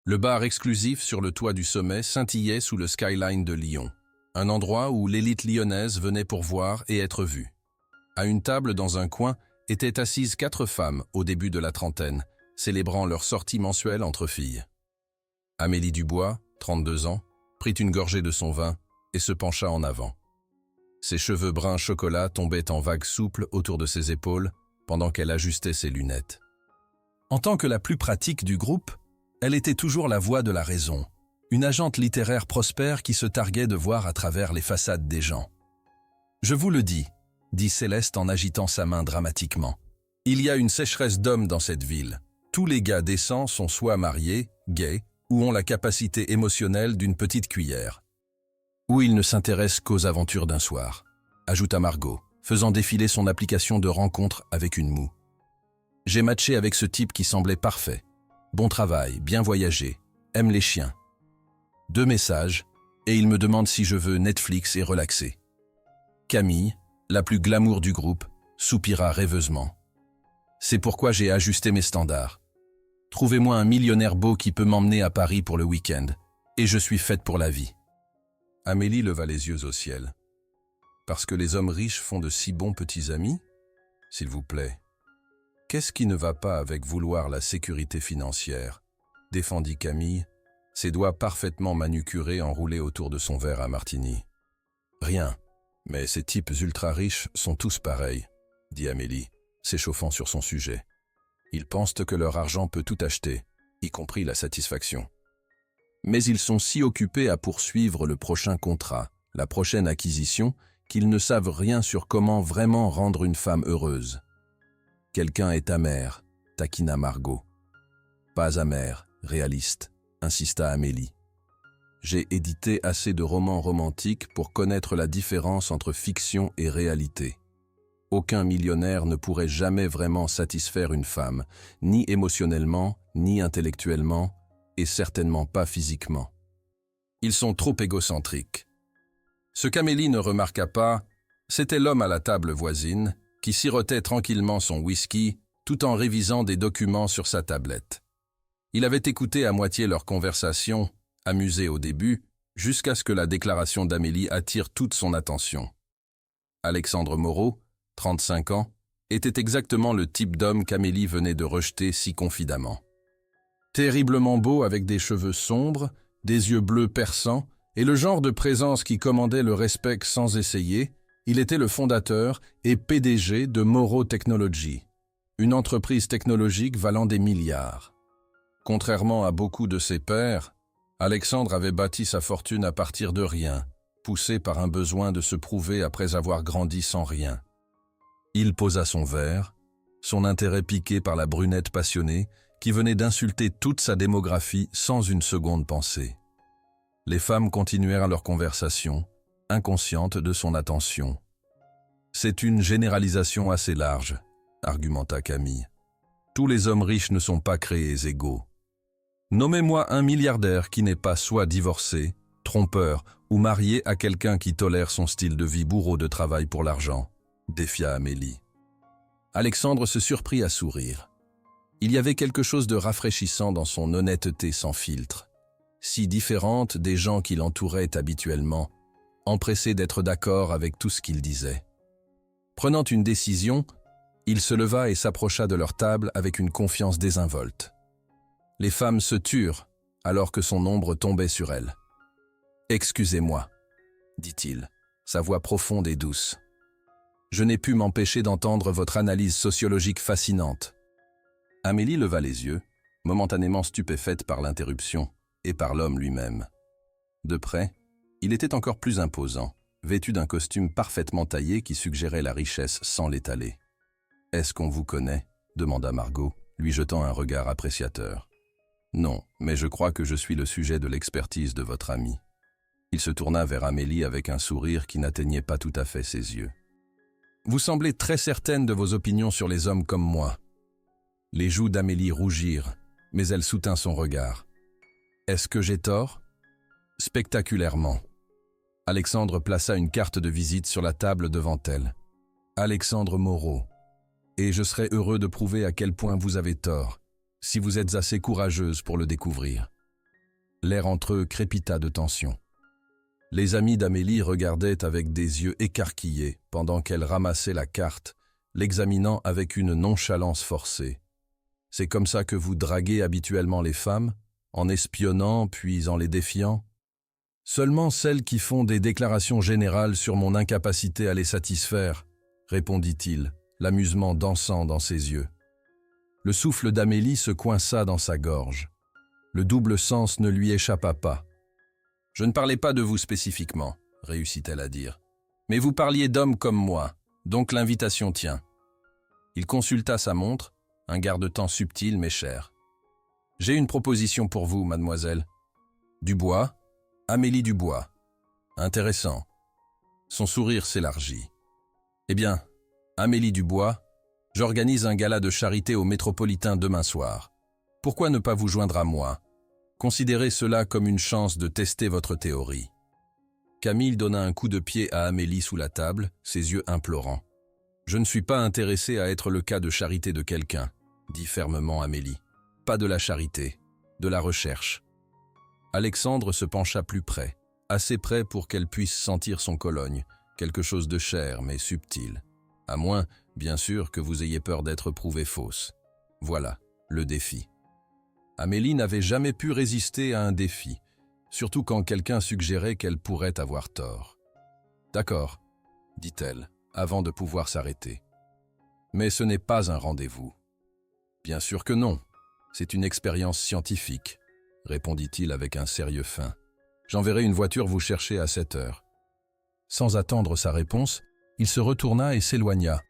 Le bar exclusif sur le toit du sommet scintillait sous le skyline de Lyon, un endroit où l'élite lyonnaise venait pour voir et être vue. À une table dans un coin étaient assises 4 femmes au début de la trentaine, célébrant leur sortie mensuelle entre filles. Amélie Dubois, 32 ans, prit une gorgée de son vin et se pencha en avant. Ses cheveux bruns chocolat tombaient en vagues souples autour de ses épaules pendant qu'elle ajustait ses lunettes. En tant que la plus pratique du groupe, elle était toujours la voix de la raison, une agente littéraire prospère qui se targuait de voir à travers les façades des gens. « Je vous le dis », dit Céleste en agitant sa main dramatiquement. « Il y a une sécheresse d'hommes dans cette ville. Tous les gars décents sont soit mariés, gays, ou ont la capacité émotionnelle d'une petite cuillère. Ou ils ne s'intéressent qu'aux aventures d'un soir », ajouta Margot, faisant défiler son application de rencontre avec une moue. « J'ai matché avec ce type qui semblait parfait. Bon travail, bien voyagé, aime les chiens. 2 messages, et il me demande si je veux Netflix et relaxer. » Camille, la plus glamour du groupe, soupira rêveusement. « C'est pourquoi j'ai ajusté mes standards. Trouvez-moi un millionnaire beau qui peut m'emmener à Paris pour le week-end, et je suis faite pour la vie. » Amélie leva les yeux au ciel. « Parce que les hommes riches font de si bons petits amis ? S'il vous plaît. Qu'est-ce qui ne va pas avec vouloir la sécurité financière ?» défendit Camille, ses doigts parfaitement manucurés enroulés autour de son verre à martini. « Rien, mais ces types ultra-riches sont tous pareils, » dit Amélie, s'échauffant sur son sujet. « Ils pensent que leur argent peut tout acheter, y compris la satisfaction. Mais ils sont si occupés à poursuivre le prochain contrat, la prochaine acquisition, qu'ils ne savent rien sur comment vraiment rendre une femme heureuse. » « Quelqu'un est amer, » taquina Margot. « Pas amer, réaliste, » insista Amélie. « J'ai édité assez de romans romantiques pour connaître la différence entre fiction et réalité. Aucun millionnaire ne pourrait jamais vraiment satisfaire une femme, ni émotionnellement, ni intellectuellement, et certainement pas physiquement. Ils sont trop égocentriques. » Ce qu'Amélie ne remarqua pas, c'était l'homme à la table voisine, qui sirotait tranquillement son whisky tout en révisant des documents sur sa tablette. Il avait écouté à moitié leur conversation, amusé au début, jusqu'à ce que la déclaration d'Amélie attire toute son attention. Alexandre Moreau, 35 ans, était exactement le type d'homme qu'Amélie venait de rejeter si confidemment. Terriblement beau avec des cheveux sombres, des yeux bleus perçants et le genre de présence qui commandait le respect sans essayer, il était le fondateur et PDG de Moreau Technology, une entreprise technologique valant des milliards. Contrairement à beaucoup de ses pairs, Alexandre avait bâti sa fortune à partir de rien, poussé par un besoin de se prouver après avoir grandi sans rien. Il posa son verre, son intérêt piqué par la brunette passionnée qui venait d'insulter toute sa démographie sans une seconde pensée. Les femmes continuèrent leur conversation, inconsciente de son attention. « C'est une généralisation assez large, » argumenta Camille. « Tous les hommes riches ne sont pas créés égaux. Nommez-moi un milliardaire qui n'est pas soit divorcé, trompeur ou marié à quelqu'un qui tolère son style de vie bourreau de travail pour l'argent, » défia Amélie. Alexandre se surprit à sourire. Il y avait quelque chose de rafraîchissant dans son honnêteté sans filtre, si différente des gens qui l'entouraient habituellement, empressé d'être d'accord avec tout ce qu'il disait. Prenant une décision, il se leva et s'approcha de leur table avec une confiance désinvolte. Les femmes se turent alors que son ombre tombait sur elles. « Excusez-moi, » dit-il, sa voix profonde et douce. « Je n'ai pu m'empêcher d'entendre votre analyse sociologique fascinante. » Amélie leva les yeux, momentanément stupéfaite par l'interruption et par l'homme lui-même. De près, il était encore plus imposant, vêtu d'un costume parfaitement taillé qui suggérait la richesse sans l'étaler. « Est-ce qu'on vous connaît ?» demanda Margot, lui jetant un regard appréciateur. « Non, mais je crois que je suis le sujet de l'expertise de votre ami. » Il se tourna vers Amélie avec un sourire qui n'atteignait pas tout à fait ses yeux. « Vous semblez très certaine de vos opinions sur les hommes comme moi. » Les joues d'Amélie rougirent, mais elle soutint son regard. « Est-ce que j'ai tort ?» Spectaculairement. Alexandre plaça une carte de visite sur la table devant elle. « Alexandre Moreau. Et je serais heureux de prouver à quel point vous avez tort, si vous êtes assez courageuse pour le découvrir. » L'air entre eux crépita de tension. Les amis d'Amélie regardaient avec des yeux écarquillés pendant qu'elle ramassait la carte, l'examinant avec une nonchalance forcée. « C'est comme ça que vous draguez habituellement les femmes, en espionnant puis en les défiant ?»« Seulement celles qui font des déclarations générales sur mon incapacité à les satisfaire, » répondit-il, l'amusement dansant dans ses yeux. Le souffle d'Amélie se coinça dans sa gorge. Le double sens ne lui échappa pas. « Je ne parlais pas de vous spécifiquement, » réussit-elle à dire. « Mais vous parliez d'hommes comme moi, donc l'invitation tient. » Il consulta sa montre, un garde-temps subtil mais cher. « J'ai une proposition pour vous, mademoiselle. »« Dubois, Amélie Dubois. » « Intéressant. » Son sourire s'élargit. « Eh bien, Amélie Dubois, j'organise un gala de charité au Métropolitain demain soir. Pourquoi ne pas vous joindre à moi ? Considérez cela comme une chance de tester votre théorie. » Camille donna un coup de pied à Amélie sous la table, ses yeux implorants. « Je ne suis pas intéressé à être le cas de charité de quelqu'un, » dit fermement Amélie. « Pas de la charité, de la recherche. » Alexandre se pencha plus près, assez près pour qu'elle puisse sentir son cologne, quelque chose de cher mais subtil. À moins, bien sûr, que vous ayez peur d'être prouvée fausse. Voilà, le défi. Amélie n'avait jamais pu résister à un défi, surtout quand quelqu'un suggérait qu'elle pourrait avoir tort. « D'accord, » dit-elle, avant de pouvoir s'arrêter. « Mais ce n'est pas un rendez-vous. »« Bien sûr que non, c'est une expérience scientifique, » répondit-il avec un sérieux fin. « J'enverrai une voiture vous chercher à 7 heures. » Sans attendre sa réponse, il se retourna et s'éloigna,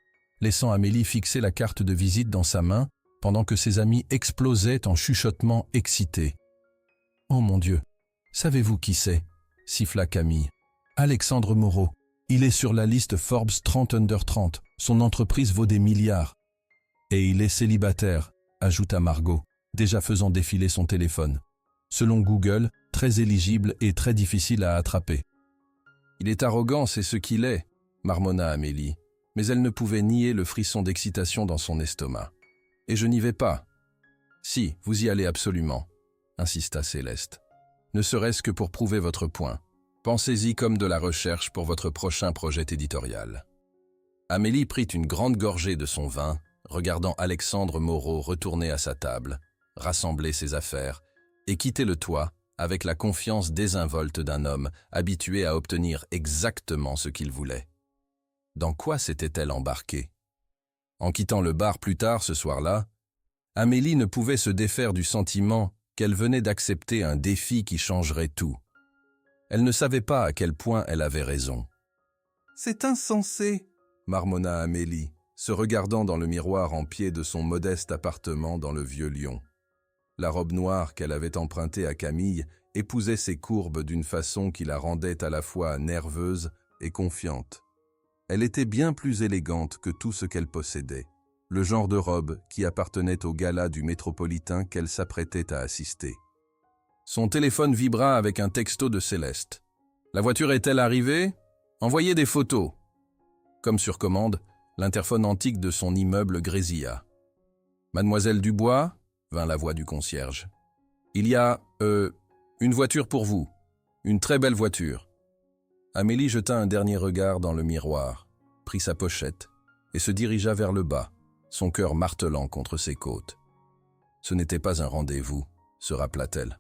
laissant Amélie fixer la carte de visite dans sa main, pendant que ses amis explosaient en chuchotements excités. « Oh mon Dieu, savez-vous qui c'est ?» siffla Camille. « Alexandre Moreau. Il est sur la liste Forbes 30 Under 30. Son entreprise vaut des milliards. » « Et il est célibataire, » ajouta Margot, déjà faisant défiler son téléphone. Selon Google, très éligible et très difficile à attraper. « Il est arrogant, c'est ce qu'il est, » marmonna Amélie, mais elle ne pouvait nier le frisson d'excitation dans son estomac. « Et je n'y vais pas. »« Si, vous y allez absolument, » insista Céleste. « Ne serait-ce que pour prouver votre point. Pensez-y comme de la recherche pour votre prochain projet éditorial. » Amélie prit une grande gorgée de son vin, regardant Alexandre Moreau retourner à sa table, rassembler ses affaires et quitter le toit avec la confiance désinvolte d'un homme habitué à obtenir exactement ce qu'il voulait. Dans quoi s'était-elle embarquée? En quittant le bar plus tard ce soir-là, Amélie ne pouvait se défaire du sentiment qu'elle venait d'accepter un défi qui changerait tout. Elle ne savait pas à quel point elle avait raison. « C'est insensé !» marmonna Amélie, se regardant dans le miroir en pied de son modeste appartement dans le Vieux Lyon. La robe noire qu'elle avait empruntée à Camille épousait ses courbes d'une façon qui la rendait à la fois nerveuse et confiante. Elle était bien plus élégante que tout ce qu'elle possédait, le genre de robe qui appartenait au gala du Métropolitain qu'elle s'apprêtait à assister. Son téléphone vibra avec un texto de Céleste. « La voiture est-elle arrivée ? Envoyez des photos !» Comme sur commande, l'interphone antique de son immeuble grésilla. « Mademoiselle Dubois ?» vint la voix du concierge. « Il y a, une voiture pour vous. Une très belle voiture. » Amélie jeta un dernier regard dans le miroir, prit sa pochette et se dirigea vers le bas, son cœur martelant contre ses côtes. Ce n'était pas un rendez-vous, se rappela-t-elle.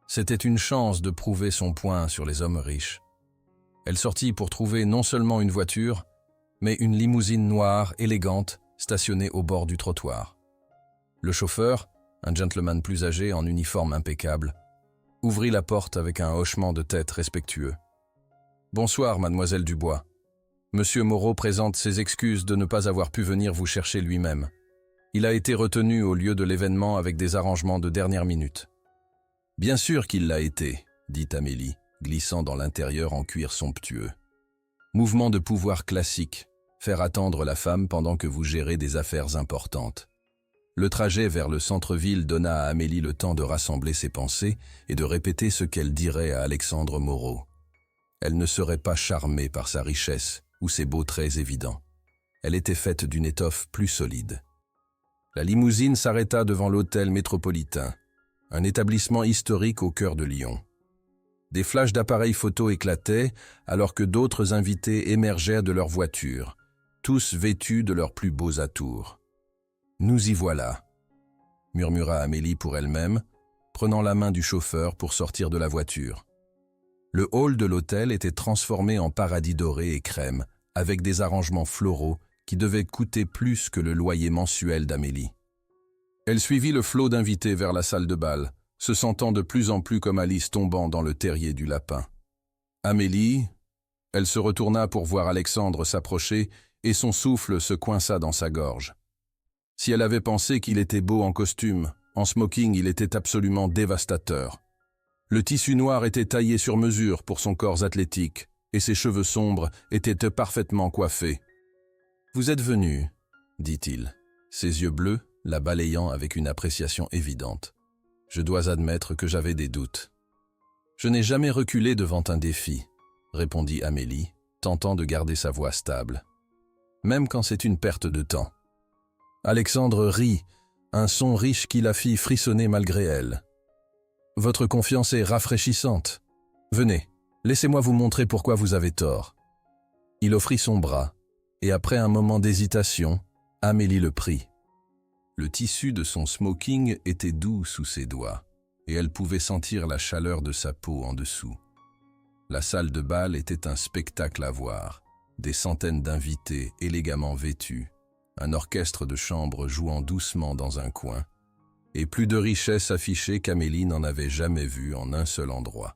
C'était une chance de prouver son point sur les hommes riches. Elle sortit pour trouver non seulement une voiture, mais une limousine noire élégante stationnée au bord du trottoir. Le chauffeur, un gentleman plus âgé en uniforme impeccable, ouvrit la porte avec un hochement de tête respectueux. « Bonsoir, mademoiselle Dubois. Monsieur Moreau présente ses excuses de ne pas avoir pu venir vous chercher lui-même. Il a été retenu au lieu de l'événement avec des arrangements de dernière minute. »« Bien sûr qu'il l'a été, » dit Amélie, glissant dans l'intérieur en cuir somptueux. « Mouvement de pouvoir classique, faire attendre la femme pendant que vous gérez des affaires importantes. » Le trajet vers le centre-ville donna à Amélie le temps de rassembler ses pensées et de répéter ce qu'elle dirait à Alexandre Moreau. Elle ne serait pas charmée par sa richesse ou ses beaux traits évidents. Elle était faite d'une étoffe plus solide. La limousine s'arrêta devant l'hôtel Métropolitain. un établissement historique au cœur de Lyon. Des flashs d'appareils photo éclataient alors que d'autres invités émergèrent de leur voiture, tous vêtus de leurs plus beaux atours. « Nous y voilà », murmura Amélie pour elle-même, prenant la main du chauffeur pour sortir de la voiture. Le hall de l'hôtel était transformé en paradis doré et crème, avec des arrangements floraux qui devaient coûter plus que le loyer mensuel d'Amélie. Elle suivit le flot d'invités vers la salle de bal, se sentant de plus en plus comme Alice tombant dans le terrier du lapin. Amélie, elle se retourna pour voir Alexandre s'approcher et son souffle se coinça dans sa gorge. Si elle avait pensé qu'il était beau en costume, en smoking il était absolument dévastateur. Le tissu noir était taillé sur mesure pour son corps athlétique et ses cheveux sombres étaient parfaitement coiffés. « Vous êtes venu, dit-il, ses yeux bleus la balayant avec une appréciation évidente. Je dois admettre que j'avais des doutes. Je n'ai jamais reculé devant un défi, répondit Amélie, tentant de garder sa voix stable. Même quand c'est une perte de temps. Alexandre rit, un son riche qui la fit frissonner malgré elle. Votre confiance est rafraîchissante. Venez, laissez-moi vous montrer pourquoi vous avez tort. Il offrit son bras, et après un moment d'hésitation, Amélie le prit. Le tissu de son smoking était doux sous ses doigts, et elle pouvait sentir la chaleur de sa peau en dessous. La salle de bal était un spectacle à voir, des centaines d'invités élégamment vêtus, un orchestre de chambre jouant doucement dans un coin, et plus de richesse affichée qu'Amélie n'en avait jamais vu en un seul endroit.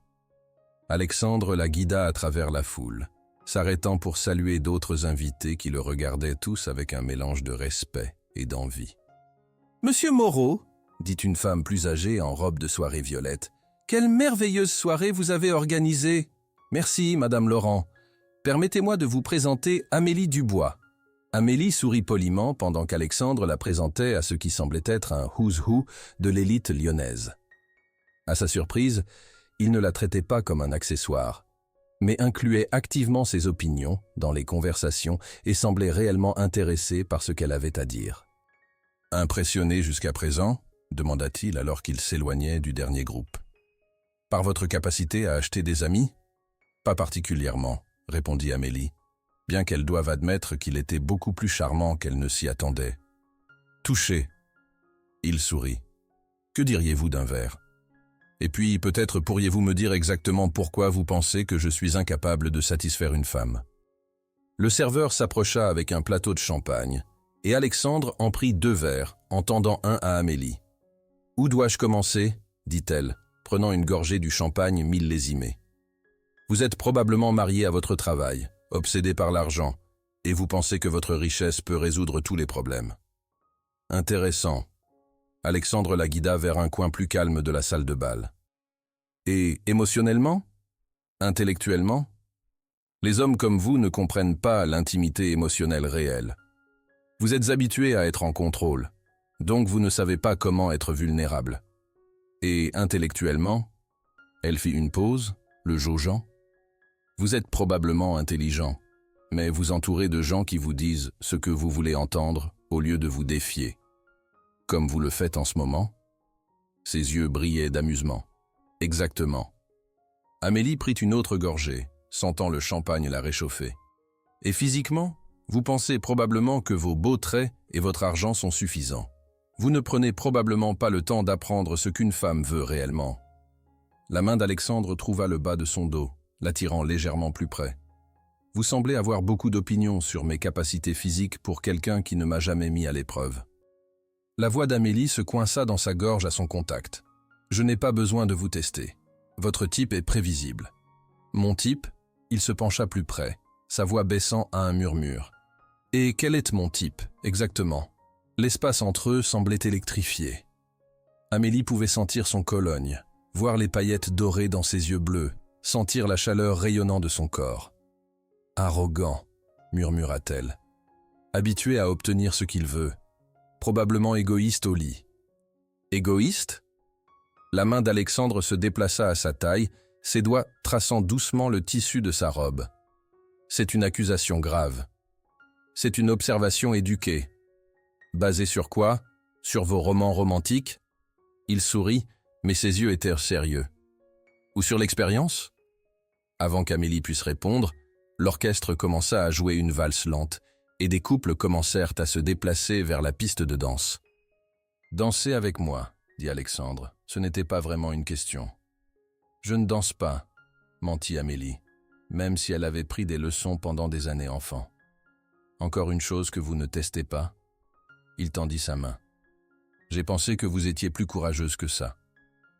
Alexandre la guida à travers la foule, s'arrêtant pour saluer d'autres invités qui le regardaient tous avec un mélange de respect et d'envie. « Monsieur Moreau, dit une femme plus âgée en robe de soirée violette, quelle merveilleuse soirée vous avez organisée. Merci, Madame Laurent. Permettez-moi de vous présenter Amélie Dubois. » Amélie sourit poliment pendant qu'Alexandre la présentait à ce qui semblait être un who's who de l'élite lyonnaise. À sa surprise, il ne la traitait pas comme un accessoire, mais incluait activement ses opinions dans les conversations et semblait réellement intéressé par ce qu'elle avait à dire. « Impressionné jusqu'à présent ?» demanda-t-il alors qu'il s'éloignait du dernier groupe. « Par votre capacité à acheter des amis ?»« Pas particulièrement, » répondit Amélie, bien qu'elle doive admettre qu'il était beaucoup plus charmant qu'elle ne s'y attendait. « Touché. » Il sourit. « Que diriez-vous d'un verre ? Et puis, peut-être pourriez-vous me dire exactement pourquoi vous pensez que je suis incapable de satisfaire une femme. » Le serveur s'approcha avec un plateau de champagne, et Alexandre en prit 2 verres, en tendant un à Amélie. « Où dois-je commencer ?» dit-elle, prenant une gorgée du champagne millésimé. « Vous êtes probablement marié à votre travail, obsédé par l'argent, et vous pensez que votre richesse peut résoudre tous les problèmes. » Intéressant. Alexandre la guida vers un coin plus calme de la salle de bal. « Et émotionnellement ? Intellectuellement ? Les hommes comme vous ne comprennent pas l'intimité émotionnelle réelle. Vous êtes habitué à être en contrôle, donc vous ne savez pas comment être vulnérable. Et intellectuellement ? » Elle fit une pause, le jaugeant. « Vous êtes probablement intelligent, mais vous entourez de gens qui vous disent ce que vous voulez entendre au lieu de vous défier. Comme vous le faites en ce moment ?» Ses yeux brillaient d'amusement. « Exactement. » Amélie prit une autre gorgée, sentant le champagne la réchauffer. « Et physiquement, vous pensez probablement que vos beaux traits et votre argent sont suffisants. Vous ne prenez probablement pas le temps d'apprendre ce qu'une femme veut réellement. » La main d'Alexandre trouva le bas de son dos, l'attirant légèrement plus près. « Vous semblez avoir beaucoup d'opinions sur mes capacités physiques pour quelqu'un qui ne m'a jamais mis à l'épreuve. » La voix d'Amélie se coinça dans sa gorge à son contact. « Je n'ai pas besoin de vous tester. Votre type est prévisible. » Mon type, il se pencha plus près, sa voix baissant à un murmure. « Et quel est mon type, exactement ?» L'espace entre eux semblait électrifié. Amélie pouvait sentir son cologne, voir les paillettes dorées dans ses yeux bleus, sentir la chaleur rayonnant de son corps. « Arrogant, » murmura-t-elle. « Habitué à obtenir ce qu'il veut. Probablement égoïste au lit. » « Égoïste ?» La main d'Alexandre se déplaça à sa taille, ses doigts traçant doucement le tissu de sa robe. « C'est une accusation grave. C'est une observation éduquée. Basée sur quoi ? Sur vos romans romantiques ?» Il sourit, Mais ses yeux étaient sérieux. Ou sur l'expérience? Avant qu'Amélie puisse répondre, l'orchestre commença à jouer une valse lente et des couples commencèrent à se déplacer vers la piste de danse. « Dansez avec moi », dit Alexandre. Ce n'était pas vraiment une question. « Je ne danse pas », mentit Amélie, même si elle avait pris des leçons pendant des années enfant. « Encore une chose que vous ne testez pas ?» Il tendit sa main. « J'ai pensé que vous étiez plus courageuse que ça. »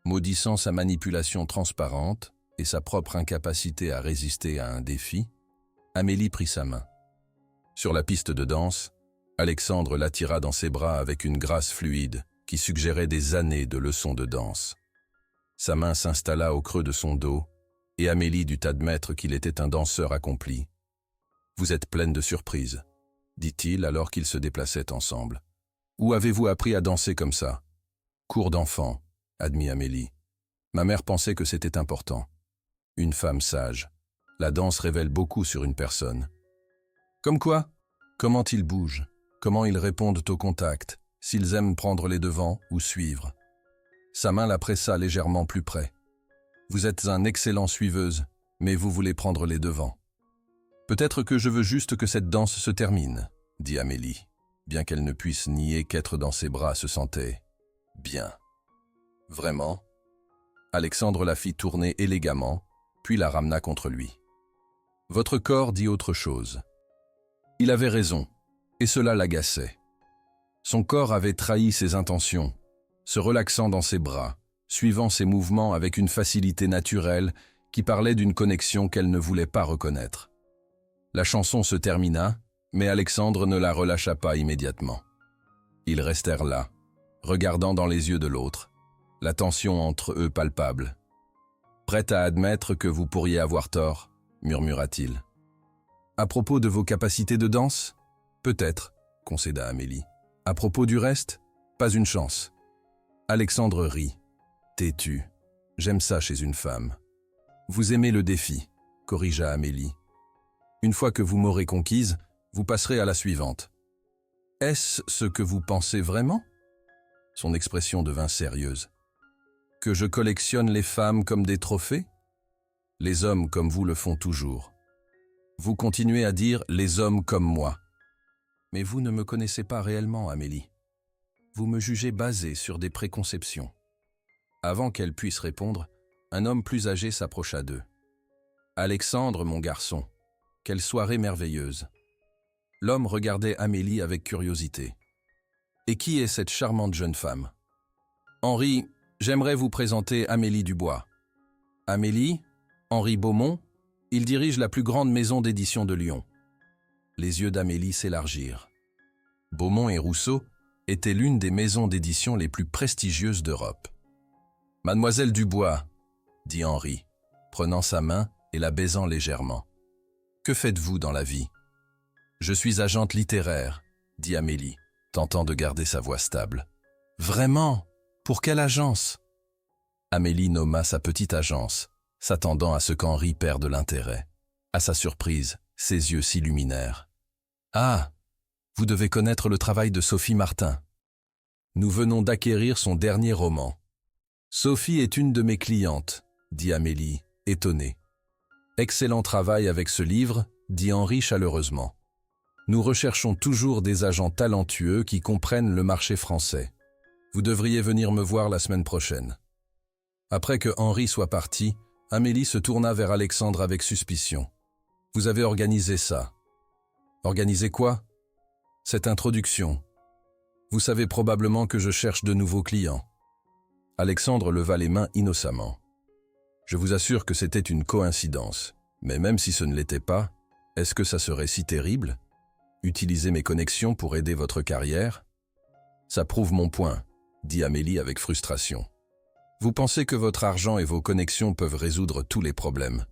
Maudissant sa manipulation transparente et sa propre incapacité à résister à un défi, Amélie prit sa main. Sur la piste de danse, Alexandre l'attira dans ses bras avec une grâce fluide qui suggérait des années de leçons de danse. Sa main s'installa au creux de son dos et Amélie dut admettre qu'il était un danseur accompli. « Vous êtes pleine de surprises », dit-il alors qu'ils se déplaçaient ensemble. « Où avez-vous appris à danser comme ça ?»« Cours d'enfant », admit Amélie. « Ma mère pensait que c'était important. Une femme sage. La danse révèle beaucoup sur une personne. » Comme quoi? Comment ils bougent? Comment ils répondent au contact? S'ils aiment prendre les devants ou suivre? Sa main la pressa légèrement plus près. Vous êtes un excellent suiveuse, mais vous voulez prendre les devants. Peut-être que je veux juste que cette danse se termine, dit Amélie, bien qu'elle ne puisse nier qu'être dans ses bras se sentait bien. Vraiment? Alexandre la fit tourner élégamment, puis la ramena contre lui. Votre corps dit autre chose. Il avait raison, et cela l'agaçait. Son corps avait trahi ses intentions, se relaxant dans ses bras, suivant ses mouvements avec une facilité naturelle qui parlait d'une connexion qu'elle ne voulait pas reconnaître. La chanson se termina, mais Alexandre ne la relâcha pas immédiatement. Ils restèrent là, regardant dans les yeux de l'autre, la tension entre eux palpable. « Prête à admettre que vous pourriez avoir tort », murmura-t-il. « À propos de vos capacités de danse? Peut-être, concéda Amélie. À propos du reste? Pas une chance. » Alexandre rit. « Têtu. J'aime ça chez une femme. »« Vous aimez le défi, » corrigea Amélie. « Une fois que vous m'aurez conquise, vous passerez à la suivante. »« Est-ce ce que vous pensez vraiment ?» Son expression devint sérieuse. « Que je collectionne les femmes comme des trophées? Les hommes comme vous le font toujours. Vous continuez à dire « les hommes comme moi ». Mais vous ne me connaissez pas réellement, Amélie. Vous me jugez basé sur des préconceptions. Avant qu'elle puisse répondre, un homme plus âgé s'approcha d'eux. « Alexandre, mon garçon, quelle soirée merveilleuse !» L'homme regardait Amélie avec curiosité. « Et qui est cette charmante jeune femme ?»« Henri, j'aimerais vous présenter Amélie Dubois. »« Amélie, Henri Beaumont, il dirige la plus grande maison d'édition de Lyon. » Les yeux d'Amélie s'élargirent. Beaumont et Rousseau étaient l'une des maisons d'édition les plus prestigieuses d'Europe. « Mademoiselle Dubois, » dit Henri, prenant sa main et la baisant légèrement. « Que faites-vous dans la vie ?»« Je suis agente littéraire, » dit Amélie, tentant de garder sa voix stable. « Vraiment? Pour quelle agence ?» Amélie nomma sa petite agence, s'attendant à ce qu'Henri perde l'intérêt. À sa surprise, ses yeux s'illuminèrent. « Ah, vous devez connaître le travail de Sophie Martin. Nous venons d'acquérir son dernier roman. »« Sophie est une de mes clientes, » dit Amélie, étonnée. « Excellent travail avec ce livre, » dit Henri chaleureusement. « Nous recherchons toujours des agents talentueux qui comprennent le marché français. Vous devriez venir me voir la semaine prochaine. » Après que Henri soit parti, Amélie se tourna vers Alexandre avec suspicion. « Vous avez organisé ça. »« Organisé quoi ?»« Cette introduction. Vous savez probablement que je cherche de nouveaux clients. » Alexandre leva les mains innocemment. « Je vous assure que c'était une coïncidence. Mais même si ce ne l'était pas, est-ce que ça serait si terrible? Utiliser mes connexions pour aider votre carrière? » « Ça prouve mon point, » dit Amélie avec frustration. « Vous pensez que votre argent et vos connexions peuvent résoudre tous les problèmes.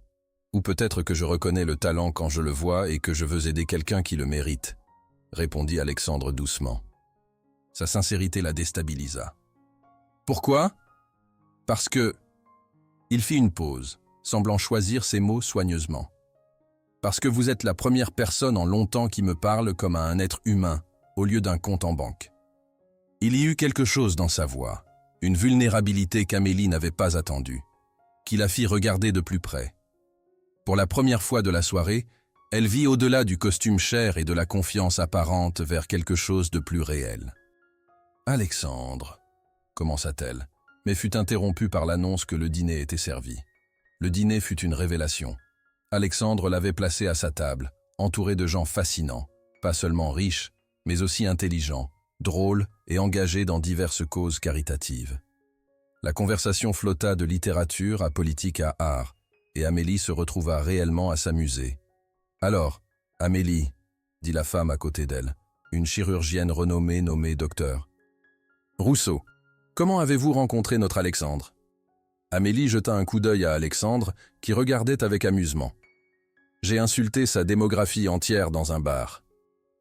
Ou peut-être que je reconnais le talent quand je le vois et que je veux aider quelqu'un qui le mérite, » répondit Alexandre doucement. Sa sincérité la déstabilisa. « Pourquoi ? » Parce que... Il fit une pause, semblant choisir ses mots soigneusement. « Parce que vous êtes la première personne en longtemps qui me parle comme à un être humain, au lieu d'un compte en banque. » Il y eut quelque chose dans sa voix, Une vulnérabilité qu'Amélie n'avait pas attendue, qui la fit regarder de plus près. Pour la première fois de la soirée, elle vit au-delà du costume cher et de la confiance apparente vers quelque chose de plus réel. « Alexandre », commença-t-elle, mais fut interrompue par l'annonce que le dîner était servi. Le dîner fut une révélation. Alexandre l'avait placé à sa table, entouré de gens fascinants, pas seulement riches, mais aussi intelligents, drôles et engagés dans diverses causes caritatives. La conversation flotta de littérature à politique à art, et Amélie se retrouva réellement à s'amuser. « Alors, Amélie, » dit la femme à côté d'elle, une chirurgienne renommée nommée docteur. « Rousseau, comment avez-vous rencontré notre Alexandre ?» Amélie jeta un coup d'œil à Alexandre, qui regardait avec amusement. « J'ai insulté sa démographie entière dans un bar. »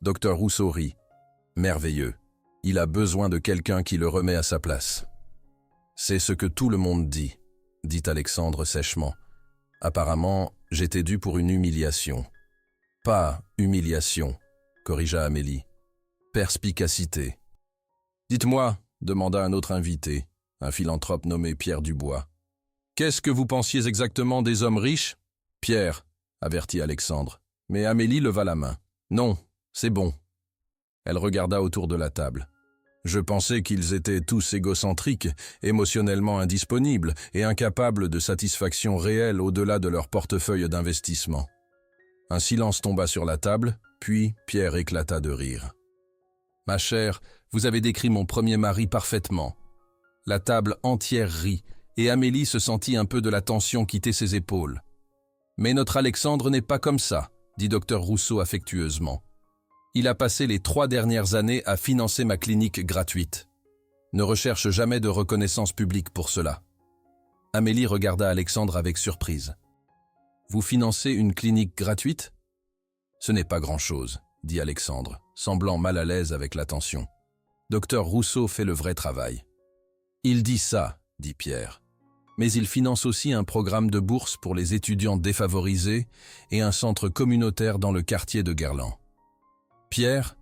Docteur Rousseau rit. « Merveilleux. Il a besoin de quelqu'un qui le remet à sa place. »« C'est ce que tout le monde dit, » dit Alexandre sèchement. « Apparemment, j'étais dû pour une humiliation. »« Pas humiliation, » corrigea Amélie. « Perspicacité. »« Dites-moi, » demanda un autre invité, un philanthrope nommé Pierre Dubois. « Qu'est-ce que vous pensiez exactement des hommes riches ?»« Pierre, » avertit Alexandre, mais Amélie leva la main. « Non, c'est bon. » Elle regarda autour de la table. « Je pensais qu'ils étaient tous égocentriques, émotionnellement indisponibles et incapables de satisfaction réelle au-delà de leur portefeuille d'investissement. » Un silence tomba sur la table, puis Pierre éclata de rire. « Ma chère, vous avez décrit mon premier mari parfaitement. » La table entière rit, et Amélie se sentit un peu de la tension quitter ses épaules. « Mais notre Alexandre n'est pas comme ça, » dit docteur Rousseau affectueusement. « Il a passé les 3 dernières années à financer ma clinique gratuite. Ne recherche jamais de reconnaissance publique pour cela. » Amélie regarda Alexandre avec surprise. « Vous financez une clinique gratuite ?»« Ce n'est pas grand-chose, » dit Alexandre, semblant mal à l'aise avec l'attention. « Docteur Rousseau fait le vrai travail. »« Il dit ça, » dit Pierre. « Mais il finance aussi un programme de bourse pour les étudiants défavorisés et un centre communautaire dans le quartier de Guerlain. »« Pierre, »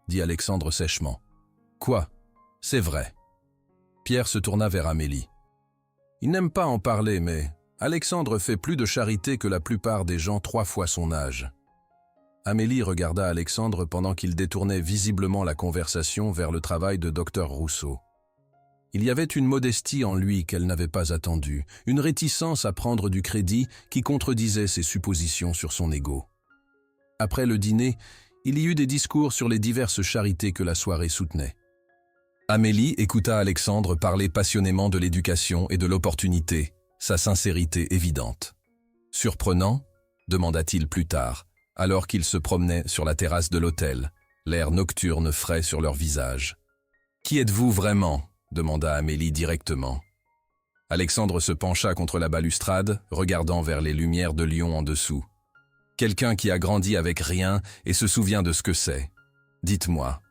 dit Alexandre sèchement. « Quoi ? C'est vrai. » Pierre se tourna vers Amélie. « Il n'aime pas en parler, mais Alexandre fait plus de charité que la plupart des gens 3 fois son âge. » Amélie regarda Alexandre pendant qu'il détournait visiblement la conversation vers le travail de docteur Rousseau. Il y avait une modestie en lui qu'elle n'avait pas attendue, une réticence à prendre du crédit qui contredisait ses suppositions sur son ego. Après le dîner, il y eut des discours sur les diverses charités que la soirée soutenait. Amélie écouta Alexandre parler passionnément de l'éducation et de l'opportunité, sa sincérité évidente. « Surprenant ?» demanda-t-il plus tard, alors qu'ils se promenaient sur la terrasse de l'hôtel, l'air nocturne frais sur leur visage. « Qui êtes-vous vraiment ?» demanda Amélie directement. Alexandre se pencha contre la balustrade, regardant vers les lumières de Lyon en dessous. « Quelqu'un qui a grandi avec rien et se souvient de ce que c'est. Dites-moi. »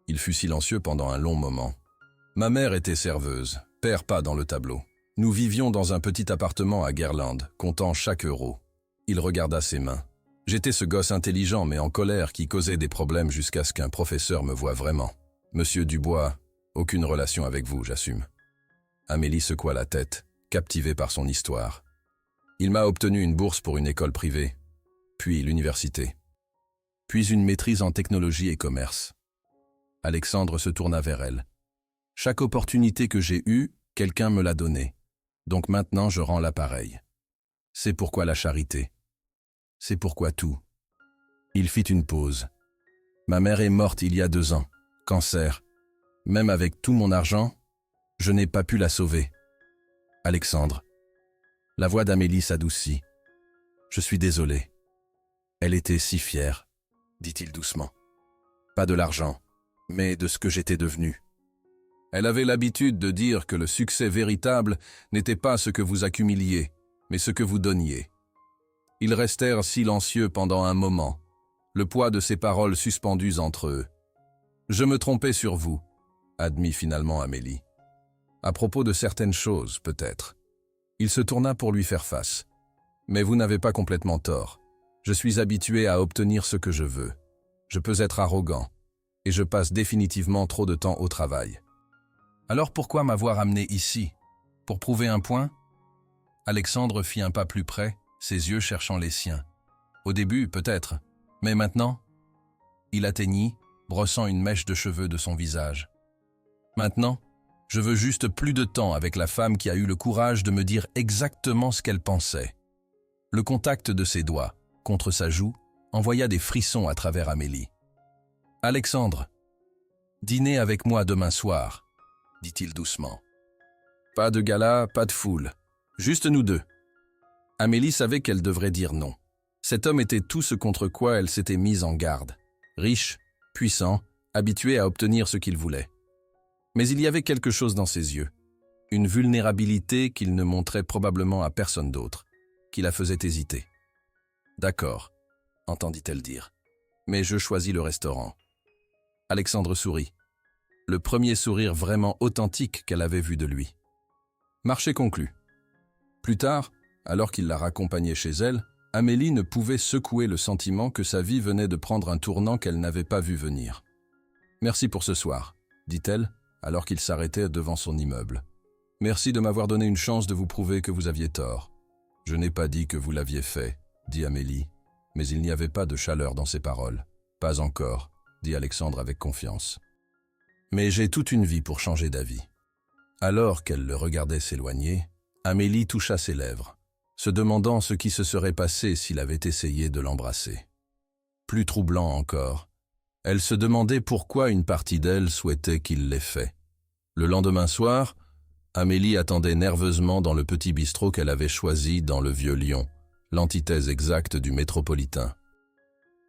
Il fut silencieux pendant un long moment. « Ma mère était serveuse, père pas dans le tableau. Nous vivions dans un petit appartement à Guerlande, comptant chaque euro. » Il regarda ses mains. « J'étais ce gosse intelligent mais en colère qui causait des problèmes jusqu'à ce qu'un professeur me voie vraiment. Monsieur Dubois, aucune relation avec vous, j'assume. » Amélie secoua la tête, captivée par son histoire. « Il m'a obtenu une bourse pour une école privée, puis l'université, puis une maîtrise en technologie et commerce. » Alexandre se tourna vers elle. « Chaque opportunité que j'ai eue, quelqu'un me l'a donnée. Donc maintenant je rends l'appareil. C'est pourquoi la charité. C'est pourquoi tout. » Il fit une pause. « Ma mère est morte il y a 2 ans, cancer. Même avec tout mon argent, je n'ai pas pu la sauver. » Alexandre. La voix d'Amélie s'adoucit. « Je suis désolé. Elle était si fière, » dit-il doucement. « Pas de l'argent, mais de ce que j'étais devenu. » Elle avait l'habitude de dire que le succès véritable n'était pas ce que vous accumuliez, mais ce que vous donniez. Ils restèrent silencieux pendant un moment, le poids de ses paroles suspendues entre eux. « Je me trompais sur vous, » admit finalement Amélie. « À propos de certaines choses, peut-être. » Il se tourna pour lui faire face. « Mais vous n'avez pas complètement tort. Je suis habitué à obtenir ce que je veux. Je peux être arrogant, et je passe définitivement trop de temps au travail. » Alors pourquoi m'avoir amené ici? Pour prouver un point? Alexandre fit un pas plus près, ses yeux cherchant les siens. Au début, peut-être, mais maintenant? Il atteignit, brossant une mèche de cheveux de son visage. Maintenant, je veux juste plus de temps avec la femme qui a eu le courage de me dire exactement ce qu'elle pensait. Le contact de ses doigts, contre sa joue, envoya des frissons à travers Amélie. « Alexandre, dînez avec moi demain soir, » dit-il doucement. Pas de gala, pas de foule, juste nous deux. Amélie savait qu'elle devrait dire non. Cet homme était tout ce contre quoi elle s'était mise en garde. Riche, puissant, habitué à obtenir ce qu'il voulait. Mais il y avait quelque chose dans ses yeux, une vulnérabilité qu'il ne montrait probablement à personne d'autre, qui la faisait hésiter. « D'accord, » entendit-elle dire, « mais je choisis le restaurant. » Alexandre sourit, le premier sourire vraiment authentique qu'elle avait vu de lui. Marché conclu. Plus tard, alors qu'il la raccompagnait chez elle, Amélie ne pouvait secouer le sentiment que sa vie venait de prendre un tournant qu'elle n'avait pas vu venir. « Merci pour ce soir, » dit-elle, alors qu'il s'arrêtait devant son immeuble. « Merci de m'avoir donné une chance de vous prouver que vous aviez tort. »« Je n'ai pas dit que vous l'aviez fait, » dit Amélie, mais il n'y avait pas de chaleur dans ses paroles. « Pas encore, » dit Alexandre avec confiance. « Mais j'ai toute une vie pour changer d'avis. » Alors qu'elle le regardait s'éloigner, Amélie toucha ses lèvres, se demandant ce qui se serait passé s'il avait essayé de l'embrasser. Plus troublant encore, elle se demandait pourquoi une partie d'elle souhaitait qu'il l'ait fait. Le lendemain soir, Amélie attendait nerveusement dans le petit bistrot qu'elle avait choisi dans le Vieux Lyon, l'antithèse exacte du métropolitain.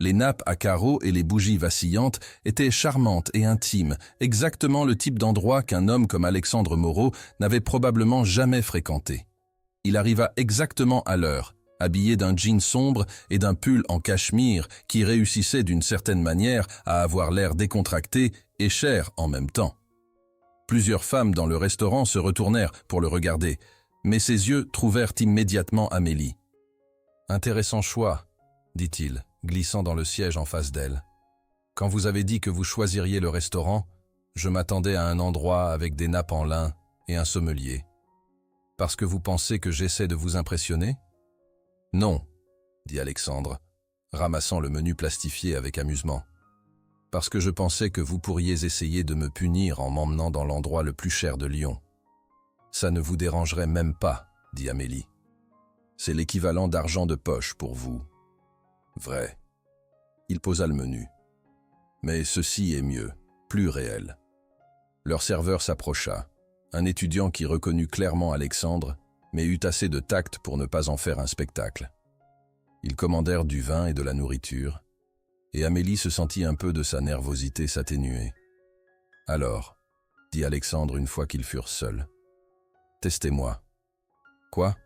Les nappes à carreaux et les bougies vacillantes étaient charmantes et intimes, exactement le type d'endroit qu'un homme comme Alexandre Moreau n'avait probablement jamais fréquenté. Il arriva exactement à l'heure, habillé d'un jean sombre et d'un pull en cachemire qui réussissait d'une certaine manière à avoir l'air décontracté et cher en même temps. Plusieurs femmes dans le restaurant se retournèrent pour le regarder, mais ses yeux trouvèrent immédiatement Amélie. « Intéressant choix, » dit-il, glissant dans le siège en face d'elle. « Quand vous avez dit que vous choisiriez le restaurant, je m'attendais à un endroit avec des nappes en lin et un sommelier. Parce que vous pensez que j'essaie de vous impressionner ? » « Non, » dit Alexandre, ramassant le menu plastifié avec amusement. « Parce que je pensais que vous pourriez essayer de me punir en m'emmenant dans l'endroit le plus cher de Lyon. »« Ça ne vous dérangerait même pas, » dit Amélie. « C'est l'équivalent d'argent de poche pour vous. » « Vrai. » Il posa le menu. « Mais ceci est mieux, plus réel. » Leur serveur s'approcha, un étudiant qui reconnut clairement Alexandre, mais eut assez de tact pour ne pas en faire un spectacle. Ils commandèrent du vin et de la nourriture, et Amélie se sentit un peu de sa nervosité s'atténuer. « Alors, » dit Alexandre une fois qu'ils furent seuls, « testez-moi. »« Quoi ?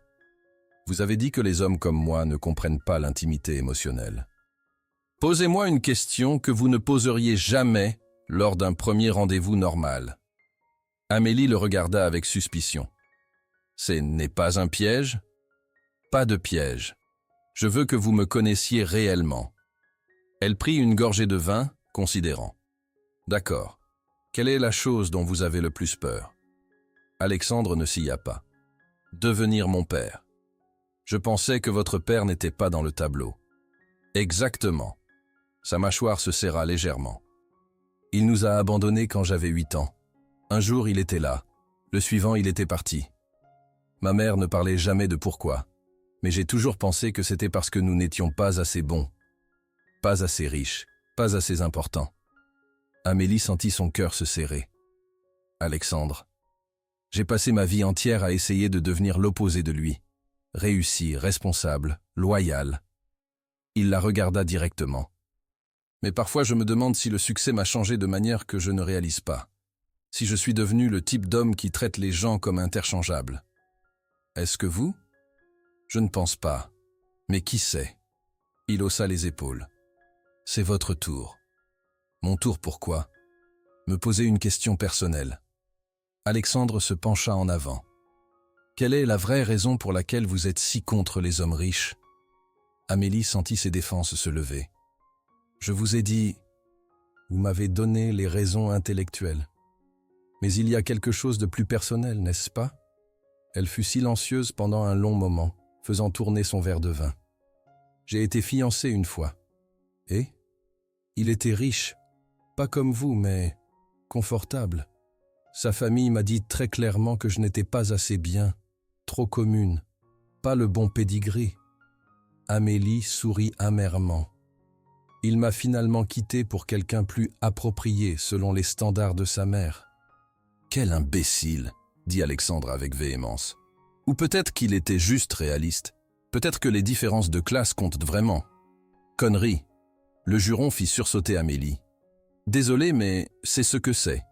Vous avez dit que les hommes comme moi ne comprennent pas l'intimité émotionnelle. Posez-moi une question que vous ne poseriez jamais lors d'un premier rendez-vous normal. » Amélie le regarda avec suspicion. « Ce n'est pas un piège ? » ?»« Pas de piège. Je veux que vous me connaissiez réellement. » Elle prit une gorgée de vin, considérant. « D'accord. Quelle est la chose dont vous avez le plus peur ?» Alexandre ne s'y a pas. « Devenir mon père. Je pensais que votre père n'était pas dans le tableau. » Exactement. Sa mâchoire se serra légèrement. Il nous a abandonnés quand j'avais 8 ans. Un jour, il était là. Le suivant, il était parti. Ma mère ne parlait jamais de pourquoi, mais j'ai toujours pensé que c'était parce que nous n'étions pas assez bons, pas assez riches, pas assez importants. Amélie sentit son cœur se serrer. Alexandre, j'ai passé ma vie entière à essayer de devenir l'opposé de lui. Réussi, responsable, loyal. Il la regarda directement. Mais parfois je me demande si le succès m'a changé de manière que je ne réalise pas. Si je suis devenu le type d'homme qui traite les gens comme interchangeables. Est-ce que vous ? Je ne pense pas. Mais qui sait ? Il haussa les épaules. C'est votre tour. Mon tour pourquoi ? Me poser une question personnelle. Alexandre se pencha en avant. Quelle est la vraie raison pour laquelle vous êtes si contre les hommes riches ? Amélie sentit ses défenses se lever. Je vous ai dit, vous m'avez donné les raisons intellectuelles. Mais il y a quelque chose de plus personnel, n'est-ce pas? Elle fut silencieuse pendant un long moment, faisant tourner son verre de vin. J'ai été fiancée une fois. Et? Il était riche, pas comme vous, mais confortable. Sa famille m'a dit très clairement que je n'étais pas assez bien, trop commune, pas le bon pédigré. Amélie sourit amèrement. Il m'a finalement quitté pour quelqu'un plus approprié selon les standards de sa mère. Quel imbécile, dit Alexandre avec véhémence. Ou peut-être qu'il était juste réaliste. Peut-être que les différences de classe comptent vraiment. Connerie. Le juron fit sursauter Amélie. Désolé, mais c'est ce que c'est.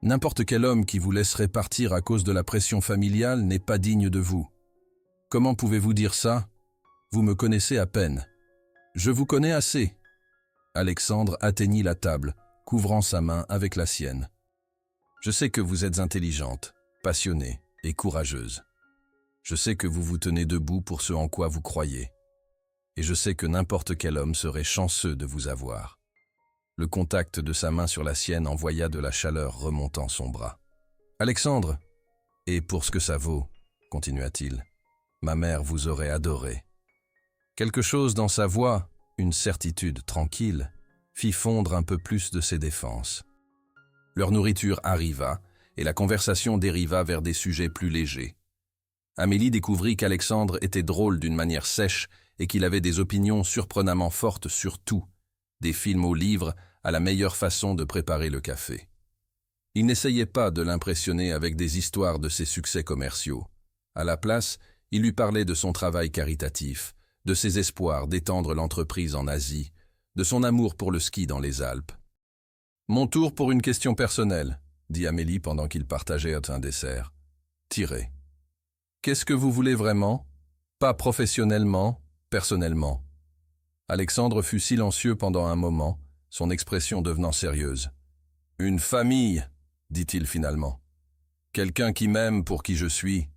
N'importe quel homme qui vous laisserait partir à cause de la pression familiale n'est pas digne de vous. Comment pouvez-vous dire ça? Vous me connaissez à peine. Je vous connais assez. Alexandre atteignit la table, couvrant sa main avec la sienne. Je sais que vous êtes intelligente, passionnée et courageuse. Je sais que vous vous tenez debout pour ce en quoi vous croyez. Et je sais que n'importe quel homme serait chanceux de vous avoir. Le contact de sa main sur la sienne envoya de la chaleur remontant son bras. Alexandre, et pour ce que ça vaut, continua-t-il, ma mère vous aurait adoré. Quelque chose dans sa voix, une certitude tranquille, fit fondre un peu plus de ses défenses. Leur nourriture arriva, et la conversation dériva vers des sujets plus légers. Amélie découvrit qu'Alexandre était drôle d'une manière sèche et qu'il avait des opinions surprenamment fortes sur tout, des films aux livres à la meilleure façon de préparer le café. Il n'essayait pas de l'impressionner avec des histoires de ses succès commerciaux. À la place, il lui parlait de son travail caritatif, de ses espoirs d'étendre l'entreprise en Asie, de son amour pour le ski dans les Alpes. « Mon tour pour une question personnelle », dit Amélie pendant qu'ils partageaient un dessert. « Tirez. Qu'est-ce que vous voulez vraiment? Pas professionnellement, personnellement. » Alexandre fut silencieux pendant un moment, son expression devenant sérieuse. « Une famille, dit-il finalement. Quelqu'un qui m'aime pour qui je suis,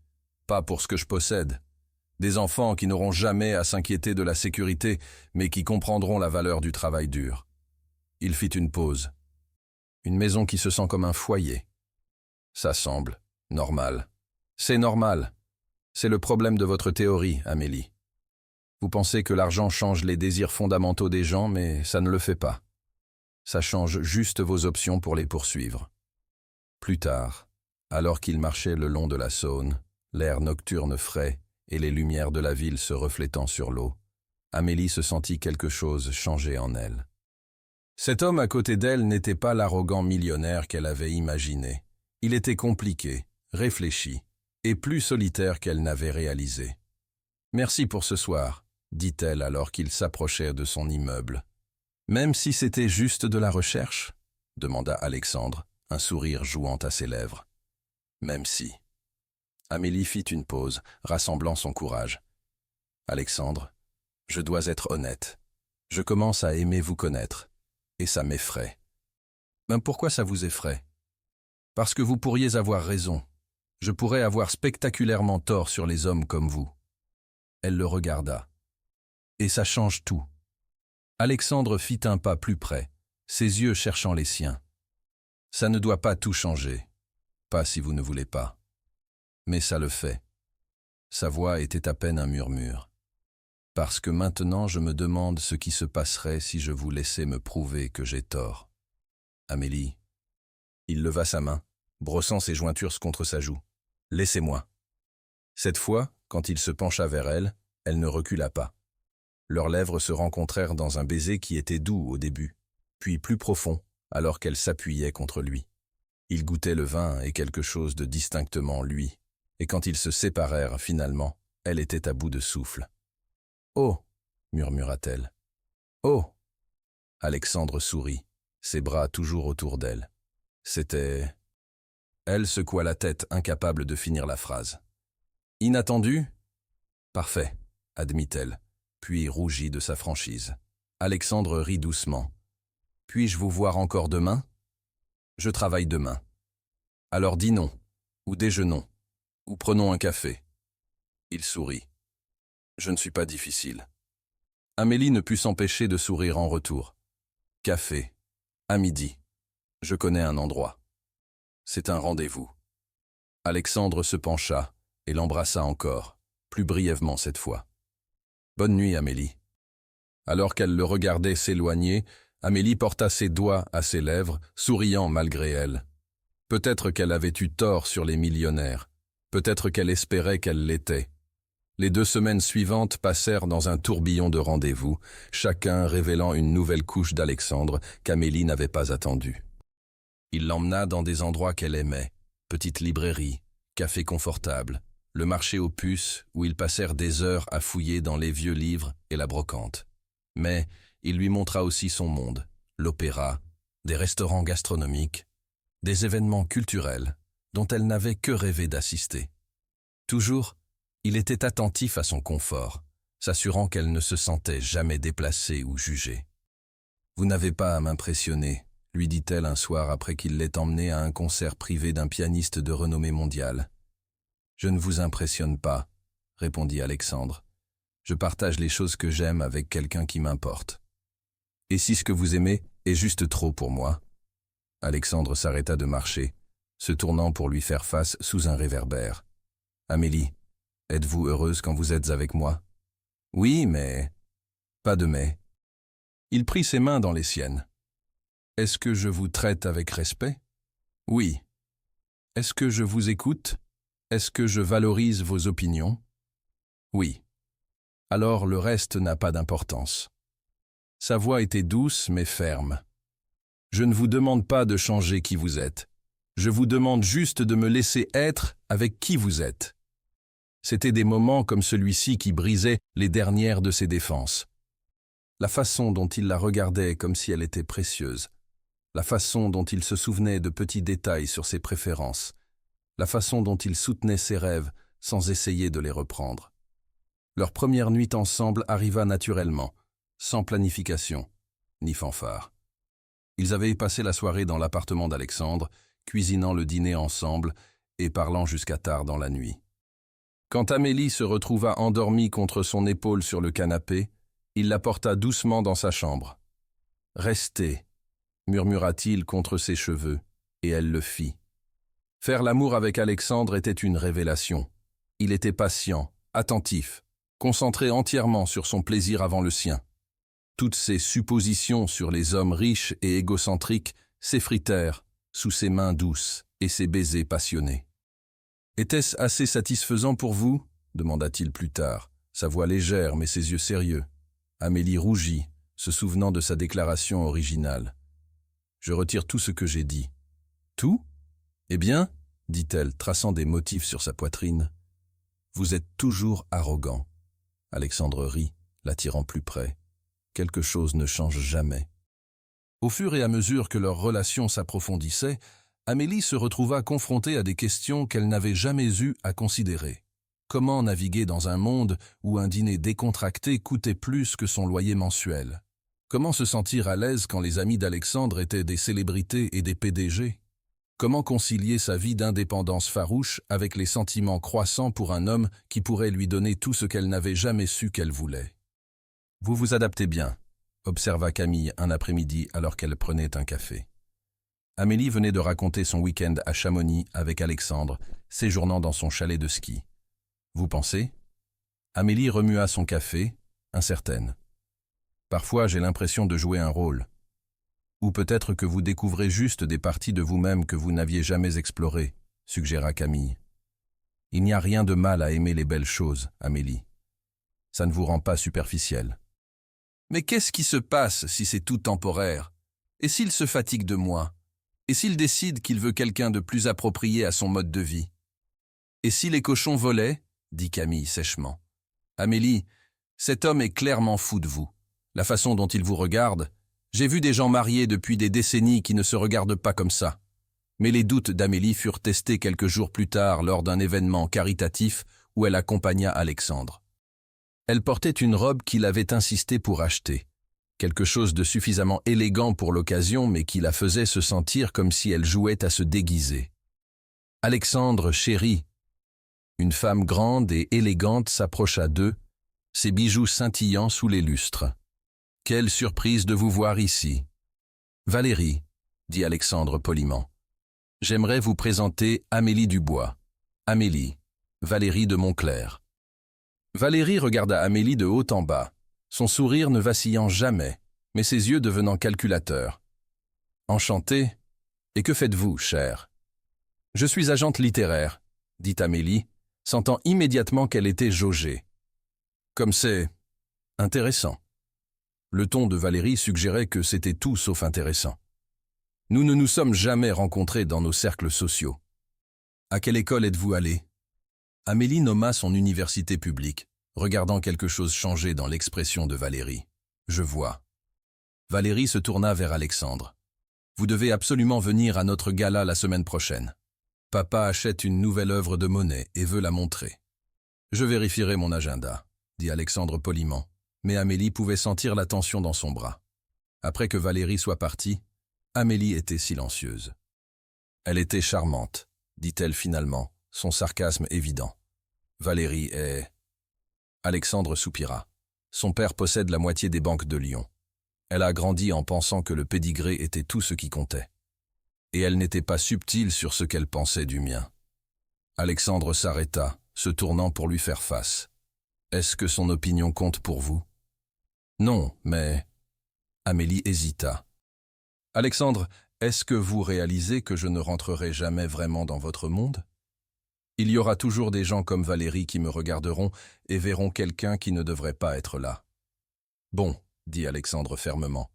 pas pour ce que je possède. Des enfants qui n'auront jamais à s'inquiéter de la sécurité, mais qui comprendront la valeur du travail dur. » Il fit une pause. « Une maison qui se sent comme un foyer. Ça semble normal. C'est normal. C'est le problème de votre théorie, Amélie. Vous pensez que l'argent change les désirs fondamentaux des gens, mais ça ne le fait pas. Ça change juste vos options pour les poursuivre. » Plus tard, alors qu'ils marchaient le long de la Saône, l'air nocturne frais et les lumières de la ville se reflétant sur l'eau, Amélie se sentit quelque chose changer en elle. Cet homme à côté d'elle n'était pas l'arrogant millionnaire qu'elle avait imaginé. Il était compliqué, réfléchi, et plus solitaire qu'elle n'avait réalisé. « Merci pour ce soir », dit-elle alors qu'il s'approchait de son immeuble. « Même si c'était juste de la recherche ?» demanda Alexandre, un sourire jouant à ses lèvres. « Même si. » Amélie fit une pause, rassemblant son courage. « Alexandre, je dois être honnête. Je commence à aimer vous connaître, et ça m'effraie. » « Ben pourquoi ça vous effraie? » « Parce que vous pourriez avoir raison. Je pourrais avoir spectaculairement tort sur les hommes comme vous. » Elle le regarda. « Et ça change tout. » Alexandre fit un pas plus près, ses yeux cherchant les siens. « Ça ne doit pas tout changer. Pas si vous ne voulez pas. Mais ça le fait. » Sa voix était à peine un murmure. « Parce que maintenant je me demande ce qui se passerait si je vous laissais me prouver que j'ai tort. » « Amélie. » Il leva sa main, brossant ses jointures contre sa joue. « Laissez-moi. » Cette fois, quand il se pencha vers elle, elle ne recula pas. Leurs lèvres se rencontrèrent dans un baiser qui était doux au début, puis plus profond, alors qu'elle s'appuyait contre lui. Il goûtait le vin et quelque chose de distinctement lui, et quand ils se séparèrent finalement, elle était à bout de souffle. « Oh » murmura-t-elle. « Oh » Alexandre sourit, ses bras toujours autour d'elle. C'était... Elle secoua la tête, incapable de finir la phrase. « Inattendu ?»« Parfait, » admit-elle, puis rougit de sa franchise. Alexandre rit doucement. « Puis-je vous voir encore demain ?»« Je travaille demain. »« Alors dînons, ou déjeunons, ou prenons un café. » Il sourit. « Je ne suis pas difficile. » Amélie ne put s'empêcher de sourire en retour. « Café, à midi. Je connais un endroit. » c'est un rendez-vous. » Alexandre se pencha et l'embrassa encore, plus brièvement cette fois. « Bonne nuit, Amélie. » Alors qu'elle le regardait s'éloigner, Amélie porta ses doigts à ses lèvres, souriant malgré elle. Peut-être qu'elle avait eu tort sur les millionnaires. Peut-être qu'elle espérait qu'elle l'était. Les 2 semaines suivantes passèrent dans un tourbillon de rendez-vous, chacun révélant une nouvelle couche d'Alexandre qu'Amélie n'avait pas attendue. Il l'emmena dans des endroits qu'elle aimait, petites librairies, cafés confortables, le marché aux puces où ils passèrent des heures à fouiller dans les vieux livres et la brocante. Mais il lui montra aussi son monde, l'opéra, des restaurants gastronomiques, des événements culturels dont elle n'avait que rêvé d'assister. Toujours, il était attentif à son confort, s'assurant qu'elle ne se sentait jamais déplacée ou jugée. « Vous n'avez pas à m'impressionner », lui dit-elle un soir après qu'il l'ait emmenée à un concert privé d'un pianiste de renommée mondiale. « Je ne vous impressionne pas, » répondit Alexandre. « Je partage les choses que j'aime avec quelqu'un qui m'importe. Et si ce que vous aimez est juste trop pour moi ?» Alexandre s'arrêta de marcher, se tournant pour lui faire face sous un réverbère. « Amélie, êtes-vous heureuse quand vous êtes avec moi ?»« Oui, mais... » »« Pas de mais. » Il prit ses mains dans les siennes. « Est-ce que je vous traite avec respect ? » ?»« Oui. »« Est-ce que je vous écoute ? Est-ce que je valorise vos opinions ? » ?»« Oui. » »« Alors le reste n'a pas d'importance. » Sa voix était douce mais ferme. « Je ne vous demande pas de changer qui vous êtes. Je vous demande juste de me laisser être avec qui vous êtes. » C'étaient des moments comme celui-ci qui brisaient les dernières de ses défenses. La façon dont il la regardait comme si elle était précieuse, la façon dont il se souvenait de petits détails sur ses préférences, la façon dont il soutenait ses rêves sans essayer de les reprendre. Leur première nuit ensemble arriva naturellement, sans planification, ni fanfare. Ils avaient passé la soirée dans l'appartement d'Alexandre, cuisinant le dîner ensemble et parlant jusqu'à tard dans la nuit. Quand Amélie se retrouva endormie contre son épaule sur le canapé, il la porta doucement dans sa chambre. « Restez » murmura-t-il contre ses cheveux, et elle le fit. Faire l'amour avec Alexandre était une révélation. Il était patient, attentif, concentré entièrement sur son plaisir avant le sien. Toutes ses suppositions sur les hommes riches et égocentriques s'effritèrent sous ses mains douces et ses baisers passionnés. « Était-ce assez satisfaisant pour vous ?» demanda-t-il plus tard, sa voix légère mais ses yeux sérieux. Amélie rougit, se souvenant de sa déclaration originale. « Je retire tout ce que j'ai dit. »« Tout ? Eh bien, » dit-elle, traçant des motifs sur sa poitrine. « Vous êtes toujours arrogant. » Alexandre rit, l'attirant plus près. Quelque chose ne change jamais. Au fur et à mesure que leur relation s'approfondissait, Amélie se retrouva confrontée à des questions qu'elle n'avait jamais eu à considérer. Comment naviguer dans un monde où un dîner décontracté coûtait plus que son loyer mensuel? Comment se sentir à l'aise quand les amis d'Alexandre étaient des célébrités et des PDG? Comment concilier sa vie d'indépendance farouche avec les sentiments croissants pour un homme qui pourrait lui donner tout ce qu'elle n'avait jamais su qu'elle voulait? « Vous vous adaptez bien », observa Camille un après-midi alors qu'elle prenait un café. Amélie venait de raconter son week-end à Chamonix avec Alexandre, séjournant dans son chalet de ski. « Vous pensez ?» Amélie remua son café, incertaine. « Parfois, j'ai l'impression de jouer un rôle. Ou peut-être que vous découvrez juste des parties de vous-même que vous n'aviez jamais explorées, » suggéra Camille. « Il n'y a rien de mal à aimer les belles choses, Amélie. Ça ne vous rend pas superficielle. » « Mais qu'est-ce qui se passe si c'est tout temporaire? Et s'il se fatigue de moi? Et s'il décide qu'il veut quelqu'un de plus approprié à son mode de vie? Et si les cochons volaient? » dit Camille sèchement. « Amélie, cet homme est clairement fou de vous. La façon dont il vous regarde, j'ai vu des gens mariés depuis des décennies qui ne se regardent pas comme ça. » Mais les doutes d'Amélie furent testés quelques jours plus tard lors d'un événement caritatif où elle accompagna Alexandre. Elle portait une robe qu'il avait insisté pour acheter, quelque chose de suffisamment élégant pour l'occasion mais qui la faisait se sentir comme si elle jouait à se déguiser. Alexandre chérit. Une femme grande et élégante s'approcha d'eux, ses bijoux scintillant sous les lustres. « Quelle surprise de vous voir ici. »« Valérie, dit Alexandre poliment. « J'aimerais vous présenter Amélie Dubois. Amélie, Valérie de Montclair. Valérie regarda Amélie de haut en bas, son sourire ne vacillant jamais, mais ses yeux devenant calculateurs. Enchantée. Et que faites-vous, chère? Je suis agente littéraire, dit Amélie, sentant immédiatement qu'elle était jaugée. Comme c'est intéressant. Le ton de Valérie suggérait que c'était tout sauf intéressant. Nous ne nous sommes jamais rencontrés dans nos cercles sociaux. À quelle école êtes-vous allée? Amélie nomma son université publique, regardant quelque chose changer dans l'expression de Valérie. Je vois. Valérie se tourna vers Alexandre. Vous devez absolument venir à notre gala la semaine prochaine. Papa achète une nouvelle œuvre de Monet et veut la montrer. Je vérifierai mon agenda, dit Alexandre poliment, mais Amélie pouvait sentir la tension dans son bras. Après que Valérie soit partie, Amélie était silencieuse. Elle était charmante, dit-elle finalement, son sarcasme évident. Valérie est... Alexandre soupira. Son père possède la moitié des banques de Lyon. Elle a grandi en pensant que le pédigré était tout ce qui comptait. Et elle n'était pas subtile sur ce qu'elle pensait du mien. Alexandre s'arrêta, se tournant pour lui faire face. Est-ce que son opinion compte pour vous? Non, mais... Amélie hésita. Alexandre, est-ce que vous réalisez que je ne rentrerai jamais vraiment dans votre monde? Il y aura toujours des gens comme Valérie qui me regarderont et verront quelqu'un qui ne devrait pas être là. Bon, dit Alexandre fermement,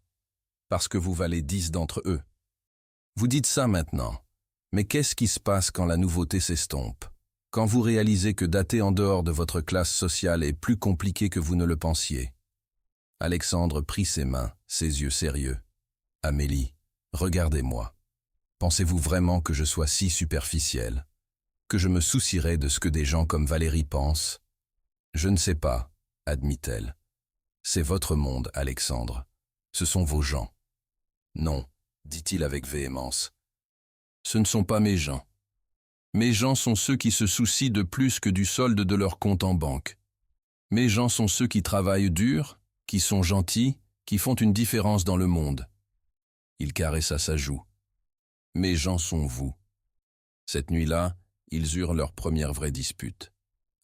parce que vous valez 10 d'entre eux. Vous dites ça maintenant, mais qu'est-ce qui se passe quand la nouveauté s'estompe? Quand vous réalisez que dater en dehors de votre classe sociale est plus compliqué que vous ne le pensiez? Alexandre prit ses mains, ses yeux sérieux. Amélie, regardez-moi. Pensez-vous vraiment que je sois si superficielle? Que je me soucierais de ce que des gens comme Valérie pensent? Je ne sais pas, admit-elle. C'est votre monde, Alexandre. Ce sont vos gens. Non, dit-il avec véhémence. Ce ne sont pas mes gens. Mes gens sont ceux qui se soucient de plus que du solde de leur compte en banque. Mes gens sont ceux qui travaillent dur, qui sont gentils, qui font une différence dans le monde. Il caressa sa joue. Mes gens sont vous. Cette nuit-là, ils eurent leur première vraie dispute.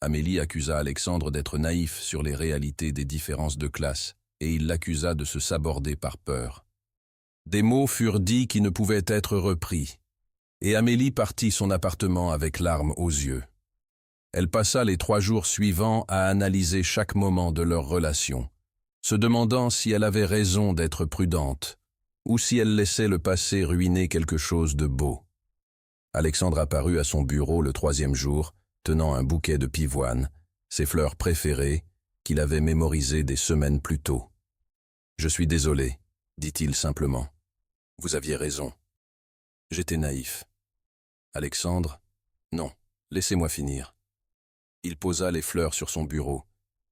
Amélie accusa Alexandre d'être naïf sur les réalités des différences de classe, et il l'accusa de se saborder par peur. Des mots furent dits qui ne pouvaient être repris, et Amélie partit son appartement avec larmes aux yeux. Elle passa les 3 jours suivants à analyser chaque moment de leur relation, se demandant si elle avait raison d'être prudente, ou si elle laissait le passé ruiner quelque chose de beau. Alexandre apparut à son bureau le 3e jour, tenant un bouquet de pivoine, ses fleurs préférées, qu'il avait mémorisées des semaines plus tôt. « Je suis désolé, dit-il simplement. Vous aviez raison. J'étais naïf. » Alexandre, non, laissez-moi finir. Il posa les fleurs sur son bureau.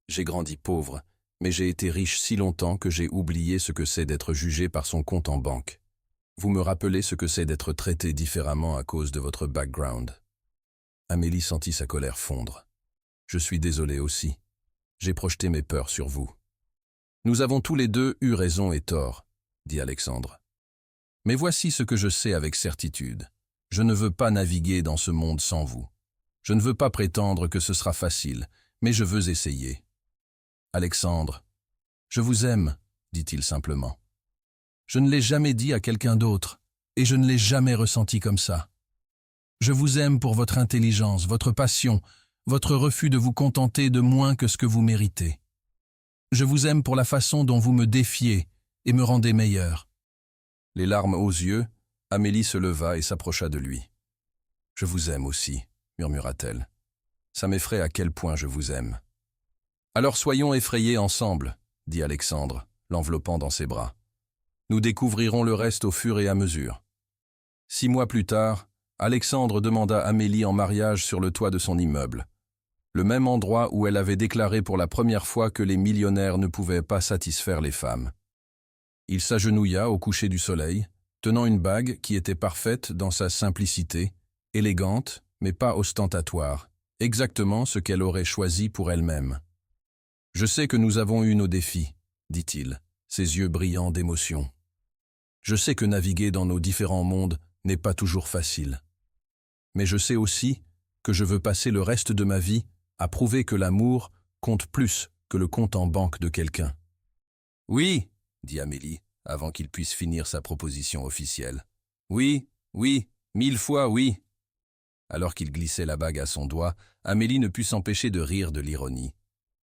J'ai grandi pauvre, mais j'ai été riche si longtemps que j'ai oublié ce que c'est d'être jugé par son compte en banque. Vous me rappelez ce que c'est d'être traité différemment à cause de votre background. Amélie sentit sa colère fondre. Je suis désolé aussi. J'ai projeté mes peurs sur vous. Nous avons tous les deux eu raison et tort, dit Alexandre. Mais voici ce que je sais avec certitude. Je ne veux pas naviguer dans ce monde sans vous. Je ne veux pas prétendre que ce sera facile, mais je veux essayer. Alexandre, je vous aime, dit-il simplement. Je ne l'ai jamais dit à quelqu'un d'autre, et je ne l'ai jamais ressenti comme ça. Je vous aime pour votre intelligence, votre passion, votre refus de vous contenter de moins que ce que vous méritez. Je vous aime pour la façon dont vous me défiez et me rendez meilleur. Les larmes aux yeux, Amélie se leva et s'approcha de lui. Je vous aime aussi, murmura-t-elle. Ça m'effraie à quel point je vous aime. Alors soyons effrayés ensemble, dit Alexandre, l'enveloppant dans ses bras. Nous découvrirons le reste au fur et à mesure. 6 mois plus tard, Alexandre demanda Amélie en mariage sur le toit de son immeuble, le même endroit où elle avait déclaré pour la première fois que les millionnaires ne pouvaient pas satisfaire les femmes. Il s'agenouilla au coucher du soleil, tenant une bague qui était parfaite dans sa simplicité, élégante, mais pas ostentatoire, exactement ce qu'elle aurait choisi pour elle-même. « Je sais que nous avons eu nos défis, » dit-il, ses yeux brillants d'émotion. « Je sais que naviguer dans nos différents mondes n'est pas toujours facile. mais je sais aussi que je veux passer le reste de ma vie à prouver que l'amour compte plus que le compte en banque de quelqu'un. « Oui, » dit Amélie, avant qu'il puisse finir sa proposition officielle. « Oui, oui, 1000 fois oui. » Alors qu'il glissait la bague à son doigt, Amélie ne put s'empêcher de rire de l'ironie.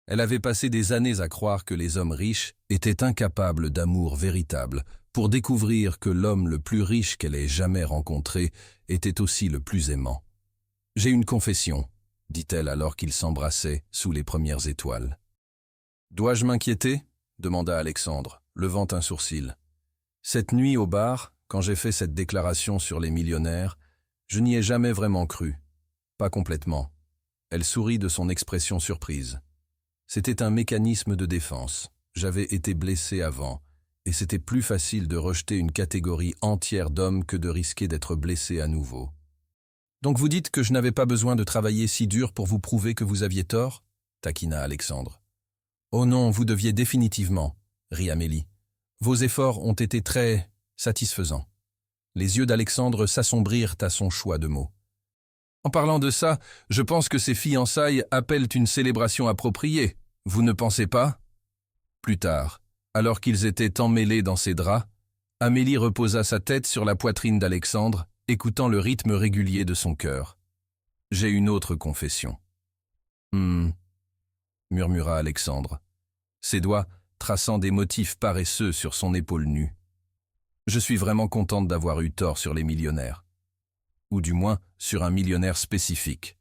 Elle avait passé des années à croire que les hommes riches étaient incapables d'amour véritable, pour découvrir que l'homme le plus riche qu'elle ait jamais rencontré était aussi le plus aimant. « J'ai une confession, » dit-elle alors qu'ils s'embrassaient sous les premières étoiles. « Dois-je m'inquiéter » demanda Alexandre, levant un sourcil. « Cette nuit au bar, quand j'ai fait cette déclaration sur les millionnaires, je n'y ai jamais vraiment cru. Pas complètement. » Elle sourit de son expression surprise. C'était un mécanisme de défense. J'avais été blessé avant, et c'était plus facile de rejeter une catégorie entière d'hommes que de risquer d'être blessé à nouveau. « Donc vous dites que je n'avais pas besoin de travailler si dur pour vous prouver que vous aviez tort ?» taquina Alexandre. « Oh non, vous deviez définitivement, » rit Amélie. « Vos efforts ont été très satisfaisants. » Les yeux d'Alexandre s'assombrirent à son choix de mots. « En parlant de ça, je pense que ces fiançailles appellent une célébration appropriée, vous ne pensez pas ?» Plus tard, alors qu'ils étaient emmêlés dans ses draps, Amélie reposa sa tête sur la poitrine d'Alexandre, écoutant le rythme régulier de son cœur. « J'ai une autre confession. »« murmura Alexandre, ses doigts traçant des motifs paresseux sur son épaule nue. « Je suis vraiment contente d'avoir eu tort sur les millionnaires. Ou du moins sur un millionnaire spécifique. »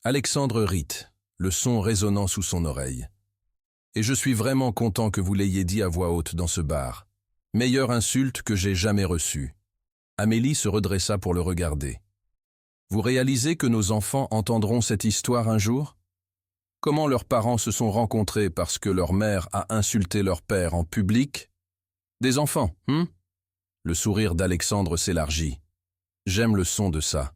Alexandre rit, le son résonnant sous son oreille. « Et je suis vraiment content que vous l'ayez dit à voix haute dans ce bar. Meilleure insulte que j'ai jamais reçue. » Amélie se redressa pour le regarder. « Vous réalisez que nos enfants entendront cette histoire un jour ? Comment leurs parents se sont rencontrés parce que leur mère a insulté leur père en public ? Des enfants, Le sourire d'Alexandre s'élargit. « J'aime le son de ça. »«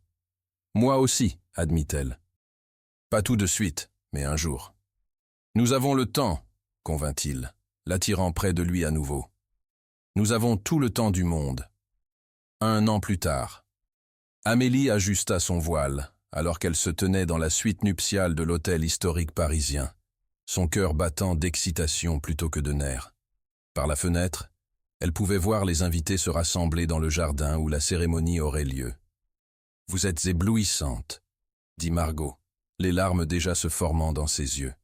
Moi aussi, » admit-elle. « Pas tout de suite, mais un jour. »« Nous avons le temps, » convint-il, l'attirant près de lui à nouveau. « Nous avons tout le temps du monde. » 1 an plus tard. Amélie ajusta son voile, alors qu'elle se tenait dans la suite nuptiale de l'hôtel historique parisien, son cœur battant d'excitation plutôt que de nerfs. Par la fenêtre, elle pouvait voir les invités se rassembler dans le jardin où la cérémonie aurait lieu. « Vous êtes éblouissante, » dit Margot, les larmes déjà se formant dans ses yeux.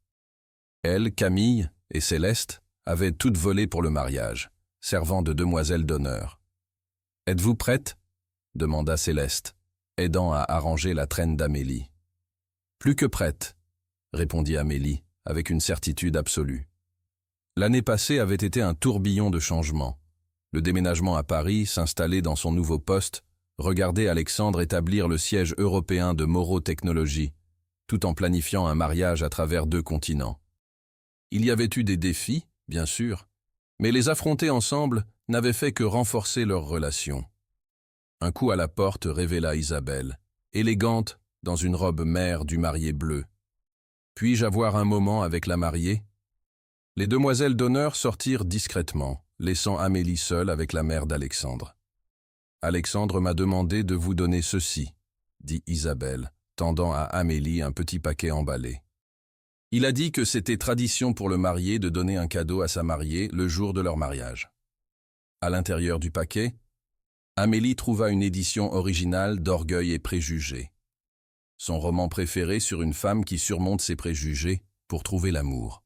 Elle, Camille et Céleste avaient toutes volé pour le mariage, servant de demoiselles d'honneur. « Êtes-vous prête ?» demanda Céleste, aidant à arranger la traîne d'Amélie. « Plus que prête, » répondit Amélie, avec une certitude absolue. L'année passée avait été un tourbillon de changements. Le déménagement à Paris, s'installer dans son nouveau poste, regarder Alexandre établir le siège européen de Moreau Technologies, tout en planifiant un mariage à travers 2 continents. Il y avait eu des défis, bien sûr, mais les affronter ensemble n'avait fait que renforcer leur relation. Un coup à la porte révéla Isabelle, élégante dans une robe mère du marié bleu. « Puis-je avoir un moment avec la mariée ?» Les demoiselles d'honneur sortirent discrètement, laissant Amélie seule avec la mère d'Alexandre. « Alexandre m'a demandé de vous donner ceci, » dit Isabelle, tendant à Amélie un petit paquet emballé. Il a dit que c'était tradition pour le marié de donner un cadeau à sa mariée le jour de leur mariage. À l'intérieur du paquet, Amélie trouva une édition originale d'Orgueil et préjugés. Son roman préféré sur une femme qui surmonte ses préjugés pour trouver l'amour.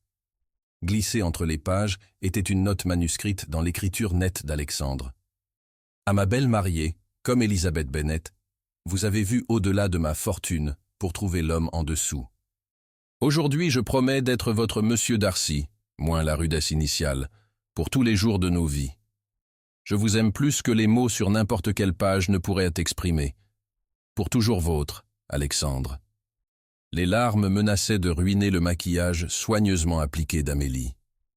Glissée entre les pages était une note manuscrite dans l'écriture nette d'Alexandre. « À ma belle mariée, comme Elisabeth Bennet, vous avez vu au-delà de ma fortune pour trouver l'homme en dessous. Aujourd'hui, je promets d'être votre Monsieur Darcy, moins la rudesse initiale, pour tous les jours de nos vies. Je vous aime plus que les mots sur n'importe quelle page ne pourraient exprimer. Pour toujours vôtre, Alexandre. » Les larmes menaçaient de ruiner le maquillage soigneusement appliqué d'Amélie.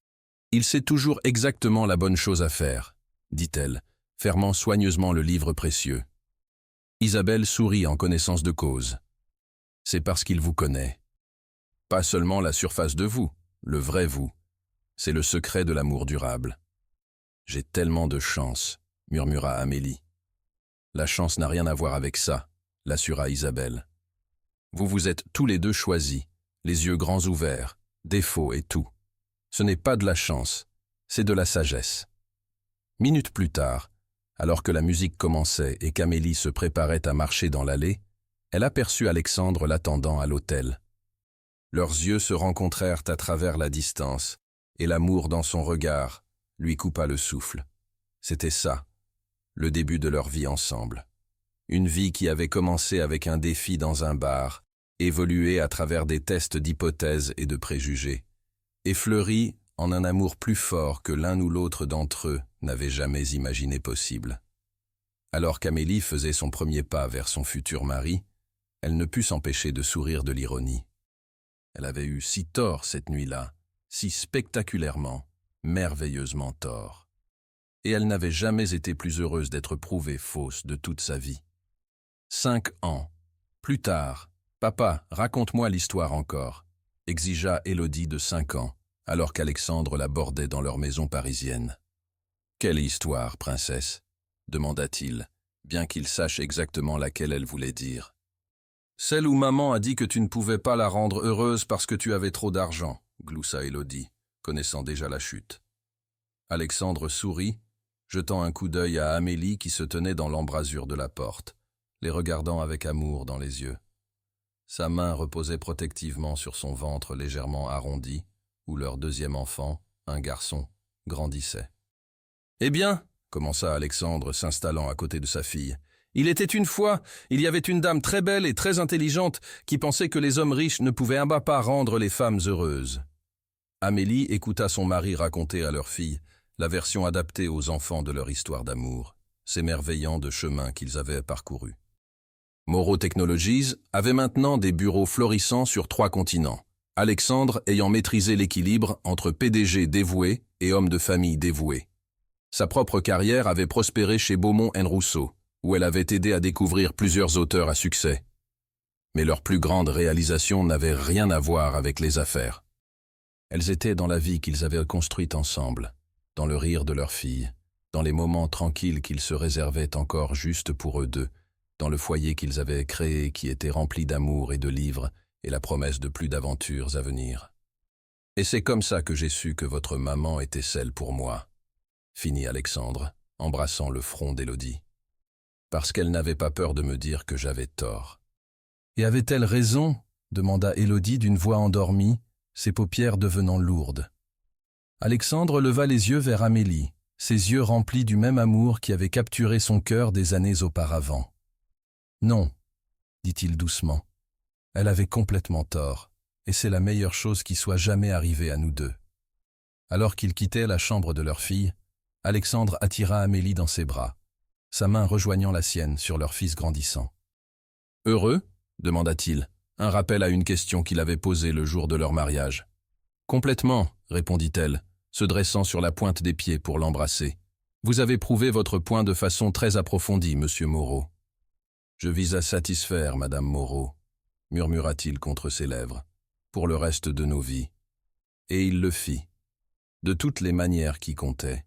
« Il sait toujours exactement la bonne chose à faire, » dit-elle, fermant soigneusement le livre précieux. Isabelle sourit en connaissance de cause. « C'est parce qu'il vous connaît. Pas seulement la surface de vous, le vrai vous. C'est le secret de l'amour durable. »« J'ai tellement de chance, » murmura Amélie. « La chance n'a rien à voir avec ça, » l'assura Isabelle. Vous vous êtes tous les deux choisis, les yeux grands ouverts, défauts et tout. Ce n'est pas de la chance, c'est de la sagesse. Minutes plus tard, alors que la musique commençait et qu'Amélie se préparait à marcher dans l'allée, elle aperçut Alexandre l'attendant à l'hôtel. Leurs yeux se rencontrèrent à travers la distance, et l'amour dans son regard lui coupa le souffle. C'était ça, le début de leur vie ensemble. Une vie qui avait commencé avec un défi dans un bar, évolué à travers des tests d'hypothèses et de préjugés, et fleurit en un amour plus fort que l'un ou l'autre d'entre eux n'avait jamais imaginé possible. Alors qu'Amélie faisait son premier pas vers son futur mari, elle ne put s'empêcher de sourire de l'ironie. Elle avait eu si tort cette nuit-là, si spectaculairement, merveilleusement tort. Et elle n'avait jamais été plus heureuse d'être prouvée fausse de toute sa vie. 5 ans. Plus tard, « Papa, raconte-moi l'histoire encore », exigea Élodie de 5 ans, alors qu'Alexandre l'abordait dans leur maison parisienne. « Quelle histoire, princesse ?» demanda-t-il, bien qu'il sache exactement laquelle elle voulait dire. « Celle où maman a dit que tu ne pouvais pas la rendre heureuse parce que tu avais trop d'argent », gloussa Élodie, connaissant déjà la chute. Alexandre sourit, jetant un coup d'œil à Amélie qui se tenait dans l'embrasure de la porte, les regardant avec amour dans les yeux. Sa main reposait protectivement sur son ventre légèrement arrondi, où leur deuxième enfant, un garçon, grandissait. « Eh bien, » commença Alexandre s'installant à côté de sa fille, « il était une fois, il y avait une dame très belle et très intelligente qui pensait que les hommes riches ne pouvaient pas rendre les femmes heureuses. » Amélie écouta son mari raconter à leur fille la version adaptée aux enfants de leur histoire d'amour, s'émerveillant de chemins qu'ils avaient parcourus. Moreau Technologies avait maintenant des bureaux florissants sur 3 continents, Alexandre ayant maîtrisé l'équilibre entre PDG dévoué et homme de famille dévoué. Sa propre carrière avait prospéré chez Beaumont & Rousseau, où elle avait aidé à découvrir plusieurs auteurs à succès. Mais leurs plus grandes réalisations n'avaient rien à voir avec les affaires. Elles étaient dans la vie qu'ils avaient construite ensemble, dans le rire de leur fille, dans les moments tranquilles qu'ils se réservaient encore juste pour eux deux, dans le foyer qu'ils avaient créé qui était rempli d'amour et de livres et la promesse de plus d'aventures à venir. « Et c'est comme ça que j'ai su que votre maman était celle pour moi », finit Alexandre, embrassant le front d'Élodie. Parce qu'elle n'avait pas peur de me dire que j'avais tort. « Et avait-elle raison ?» demanda Élodie d'une voix endormie, ses paupières devenant lourdes. Alexandre leva les yeux vers Amélie, ses yeux remplis du même amour qui avait capturé son cœur des années auparavant. « Non, » dit-il doucement, « elle avait complètement tort, et c'est la meilleure chose qui soit jamais arrivée à nous deux. » Alors qu'ils quittaient la chambre de leur fille, Alexandre attira Amélie dans ses bras, sa main rejoignant la sienne sur leur fils grandissant. « Heureux ?» demanda-t-il, un rappel à une question qu'il avait posée le jour de leur mariage. « Complètement », répondit-elle, se dressant sur la pointe des pieds pour l'embrasser. « Vous avez prouvé votre point de façon très approfondie, monsieur Moreau. »« Je vise à satisfaire, madame Moreau, » murmura-t-il contre ses lèvres, « pour le reste de nos vies. » Et il le fit, de toutes les manières qui comptaient,